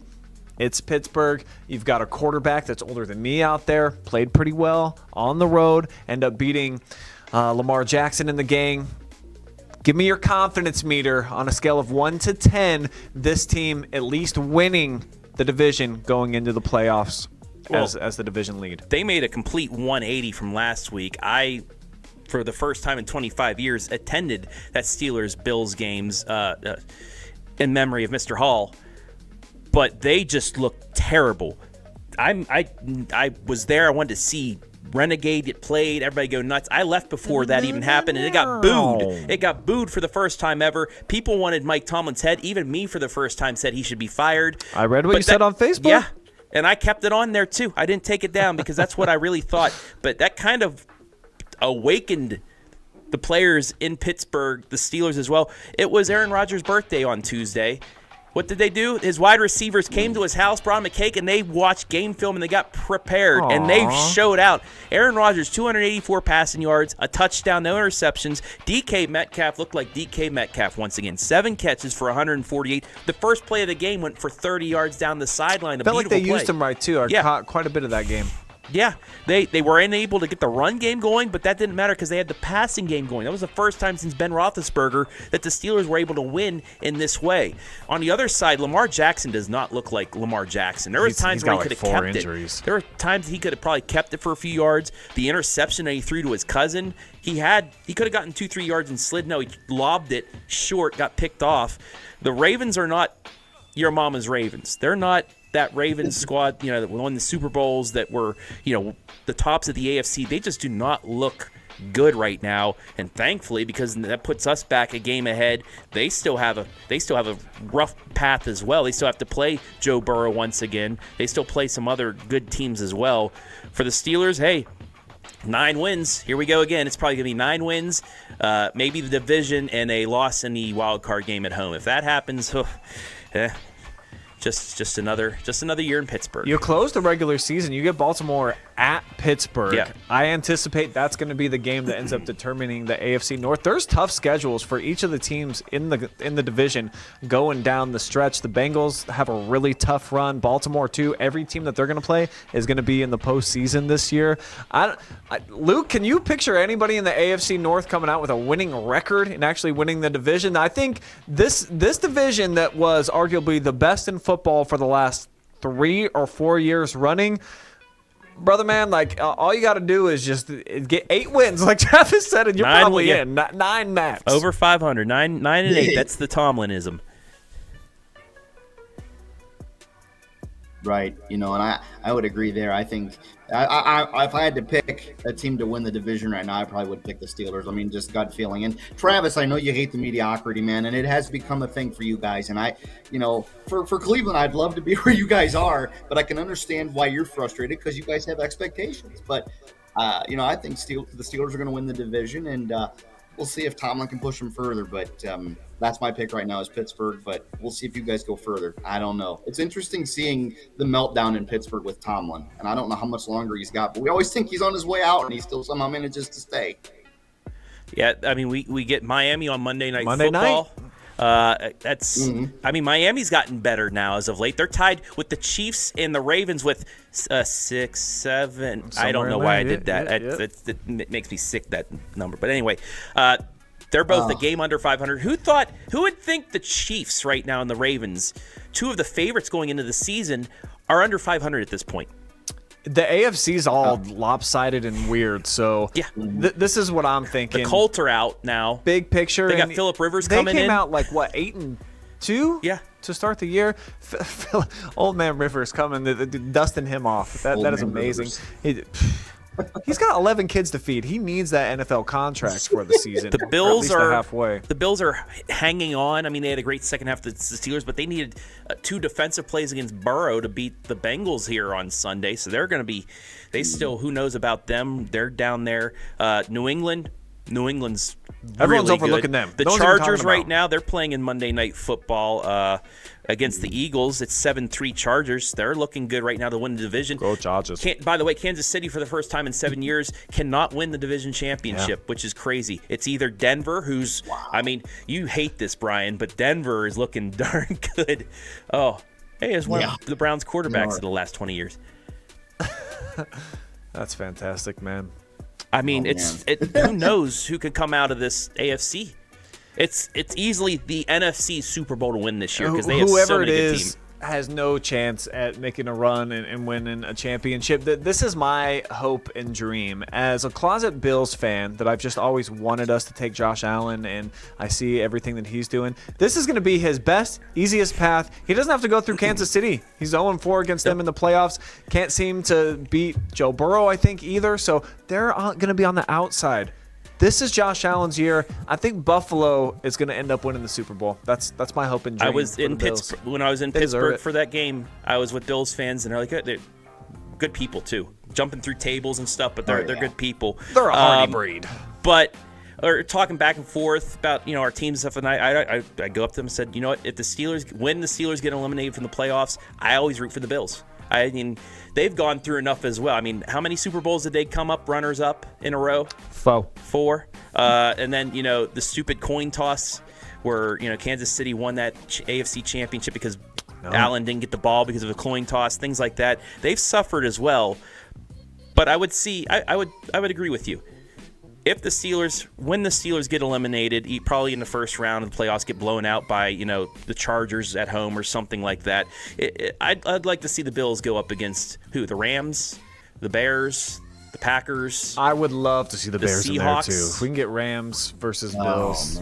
It's Pittsburgh. You've got a quarterback that's older than me out there, played pretty well on the road, end up beating Lamar Jackson in the game. Give me your confidence meter on a scale of 1 to 10, this team at least winning the division going into the playoffs as the division lead. They made a complete 180 from last week. I, for the first time in 25 years, attended that Steelers-Bills games in memory of Mr. Hall. But they just looked terrible. I was there. I wanted to see Renegade get played, everybody go nuts. I left before that even happened, and it got booed. It got booed for the first time ever. People wanted Mike Tomlin's head. Even me, for the first time, said he should be fired. I read what you said on Facebook. Yeah, and I kept it on there, too. I didn't take it down because that's what I really thought. But that kind of awakened the players in Pittsburgh, the Steelers as well. It was Aaron Rodgers' birthday on Tuesday. What did they do? His wide receivers came to his house, brought him a cake, and they watched game film, and they got prepared, and they showed out. Aaron Rodgers, 284 passing yards, a touchdown, no interceptions. DK Metcalf looked like DK Metcalf once again. 7 catches for 148. The first play of the game went for 30 yards down the sideline. Felt like they used him right, too. I caught quite a bit of that game. Yeah, they were unable to get the run game going, but that didn't matter because they had the passing game going. That was the first time since Ben Roethlisberger that the Steelers were able to win in this way. On the other side, Lamar Jackson does not look like Lamar Jackson. There were times where he could have kept it. There were times he could have probably kept it for a few yards. The interception that he threw to his cousin, he could have gotten 2-3 yards and slid. No, he lobbed it short, got picked off. The Ravens are not your mama's Ravens. They're not that Ravens squad, that won the Super Bowls, that were, the tops of the AFC. They just do not look good right now. And thankfully, because that puts us back a game ahead, they still have a rough path as well. They still have to play Joe Burrow once again. They still play some other good teams as well. For the Steelers, hey, 9 wins. Here we go again. It's probably going to be 9 wins, maybe the division, and a loss in the wild card game at home. If that happens, Just another year in Pittsburgh. You close the regular season. You get Baltimore at Pittsburgh. Yeah. I anticipate that's going to be the game that ends up determining the AFC North. There's tough schedules for each of the teams in the division going down the stretch. The Bengals have a really tough run. Baltimore too. Every team that they're going to play is going to be in the postseason this year. Luke, can you picture anybody in the AFC North coming out with a winning record and actually winning the division? I think this division that was arguably the best in football for the last 3 or 4 years running, brother man, all you got to do is just get 8 wins, like Travis said, and you're probably in 9 max. Over 500, 9 and 8. That's the Tomlinism. Right, and I would agree there. I think if I had to pick a team to win the division right now, I probably would pick the Steelers. I mean, just gut feeling. And Travis, I know you hate the mediocrity, man, and it has become a thing for you guys. And for Cleveland, I'd love to be where you guys are, but I can understand why you're frustrated because you guys have expectations. But I think the Steelers are going to win the division, and we'll see if Tomlin can push them further. But that's my pick right now is Pittsburgh, but we'll see if you guys go further. I don't know. It's interesting seeing the meltdown in Pittsburgh with Tomlin, and I don't know how much longer he's got, but we always think he's on his way out, and he still somehow manages to stay. Yeah, I mean, we get Miami on Monday Night Football. I mean, Miami's gotten better now as of late. They're tied with the Chiefs and the Ravens with 6, 7. I don't know why I did that. It makes me sick, that number. But anyway, They're both a game under 500. Who would think the Chiefs right now and the Ravens, two of the favorites going into the season, are under 500 at this point? The AFC's all lopsided and weird, so yeah. This is what I'm thinking. The Colts are out now. Big picture. They got Phillip Rivers coming in. They came out like, what, 8-2? Yeah. To start the year. Old man Rivers coming, dusting him off. That is amazing. He's got 11 kids to feed. He needs that NFL contract for the season. The Bills are halfway. The Bills are hanging on. I mean, they had a great second half to the Steelers, but they needed 2 defensive plays against Burrow to beat the Bengals here on Sunday. So they're going to be. They still. Who knows about them? They're down there. New England's everyone's really overlooking good. them. The Chargers right now, they're playing in Monday Night Football against the Eagles. It's 7-3 Chargers. They're looking good right now to win the division. Go Chargers. By the way, Kansas City for the first time in 7 years cannot win the division championship, which is crazy. It's either Denver, who's I mean, you hate this, Brian, but Denver is looking darn good. Oh, hey, it's one of the Browns quarterbacks of the last 20 years. That's fantastic, man. I mean, who knows who could come out of this AFC? It's easily the NFC Super Bowl to win this year because they have so many good teams. Has no chance at making a run and winning a championship. This is my hope and dream. As a closet Bills fan that I've just always wanted us to take Josh Allen, and I see everything that he's doing. This is going to be his best, easiest path. He doesn't have to go through Kansas City. He's 0-4 against them in the playoffs. Can't seem to beat Joe Burrow, I think, either. So they're going to be on the outside. This is Josh Allen's year. I think Buffalo is going to end up winning the Super Bowl. That's my hope and dream. I was in Pittsburgh when I was in Pittsburgh for that game. I was with Bills fans, and they're good people too, jumping through tables and stuff. But they're good people. They're a hardy breed. But talking back and forth about our teams and stuff, and I go up to them and said, you know what? If the Steelers get eliminated from the playoffs, I always root for the Bills. I mean, they've gone through enough as well. I mean, how many Super Bowls did they come up runners up in a row? 4. And then, the stupid coin toss where, Kansas City won that AFC championship because Allen didn't get the ball because of a coin toss, things like that. They've suffered as well. But I would agree with you. If when the Steelers get eliminated, probably in the first round of the playoffs, get blown out by the Chargers at home or something like that, I'd like to see the Bills go up against who? The Rams, the Bears, the Packers. I would love to see the Bears Seahawks. in there too. If we can get Rams versus Bills,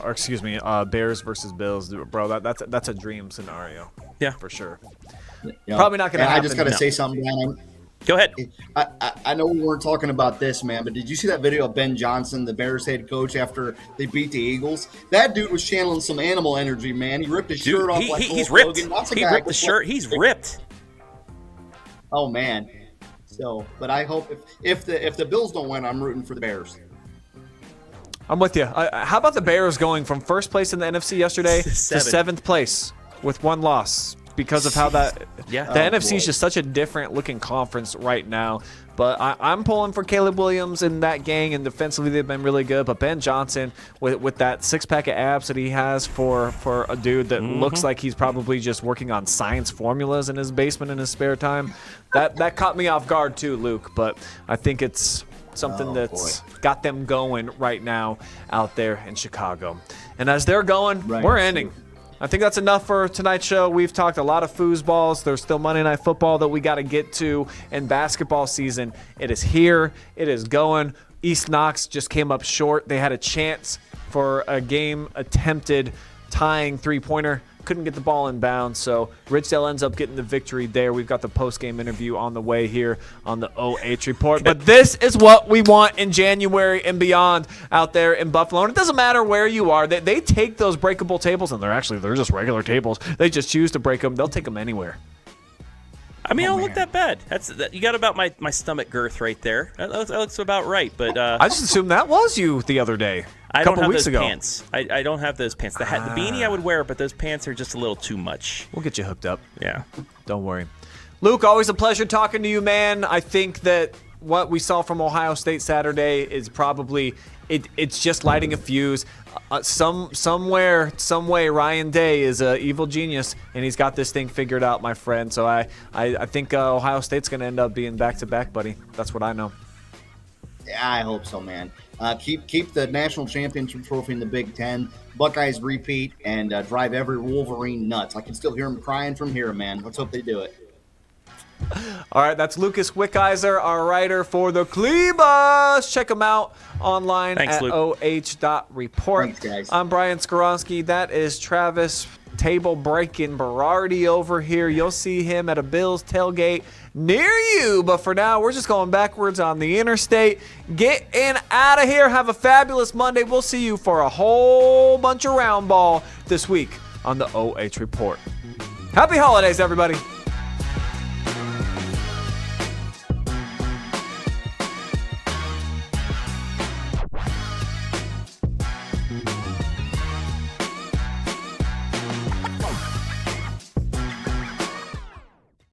or excuse me, Bears versus Bills, bro, that's a dream scenario. Yeah, for sure. Probably not going to happen. I just got to say something, Dan. Go ahead. I know we weren't talking about this, man, but did you see that video of Ben Johnson, the Bears head coach, after they beat the Eagles? That dude was channeling some animal energy, man. He ripped his shirt off like he's Hulk ripped. Hogan. He ripped the shirt. He's ripped. Oh man. So, but I hope if the Bills don't win, I'm rooting for the Bears. I'm with you. How about the Bears going from first place in the NFC yesterday to 7th place with 1 loss? Because of how the NFC is just such a different looking conference right now. But I'm pulling for Caleb Williams and that gang, and defensively they've been really good. But Ben Johnson, with that 6-pack of abs that he has for a dude that looks like he's probably just working on science formulas in his basement in his spare time, that caught me off guard too, Luke. But I think it's something that's got them going right now out there in Chicago. And as they're going, we're ending. I think that's enough for tonight's show. We've talked a lot of foosballs. There's still Monday Night Football that we got to get to. And basketball season, it is here. It is going. East Knox just came up short. They had a chance for a game attempted tying three-pointer. Couldn't get the ball in bounds, so Ridgedale ends up getting the victory there. We've got the post-game interview on the way here on the OH.Report. But this is what we want in January and beyond out there in Buffalo. And it doesn't matter where you are. They take those breakable tables, and they're just regular tables. They just choose to break them. They'll take them anywhere. I mean, I don't look that bad. You got about my stomach girth right there. That looks about right. But I just assumed that was you the other day. I don't have those pants. I don't have those pants. The beanie I would wear, but those pants are just a little too much. We'll get you hooked up. Yeah. Don't worry. Luke, always a pleasure talking to you, man. I think that what we saw from Ohio State Saturday is probably it's just lighting a fuse. Some way, Ryan Day is an evil genius, and he's got this thing figured out, my friend. So I think Ohio State's going to end up being back-to-back, buddy. That's what I know. I hope so, man. Keep the national championship trophy in the Big Ten. Buckeyes repeat and drive every Wolverine nuts. I can still hear them crying from here, man. Let's hope they do it. All right, that's Lucas Wickiser, our writer for the Cleabus. Check him out online at OH.Report. Thanks, guys. I'm Brian Skoronsky. That is Travis Table Breaking Berardi over here. You'll see him at a Bills tailgate near you. But for now, we're just going backwards on the interstate. Getting out of here. Have a fabulous Monday. We'll see you for a whole bunch of round ball this week on the OH Report. Happy holidays, everybody.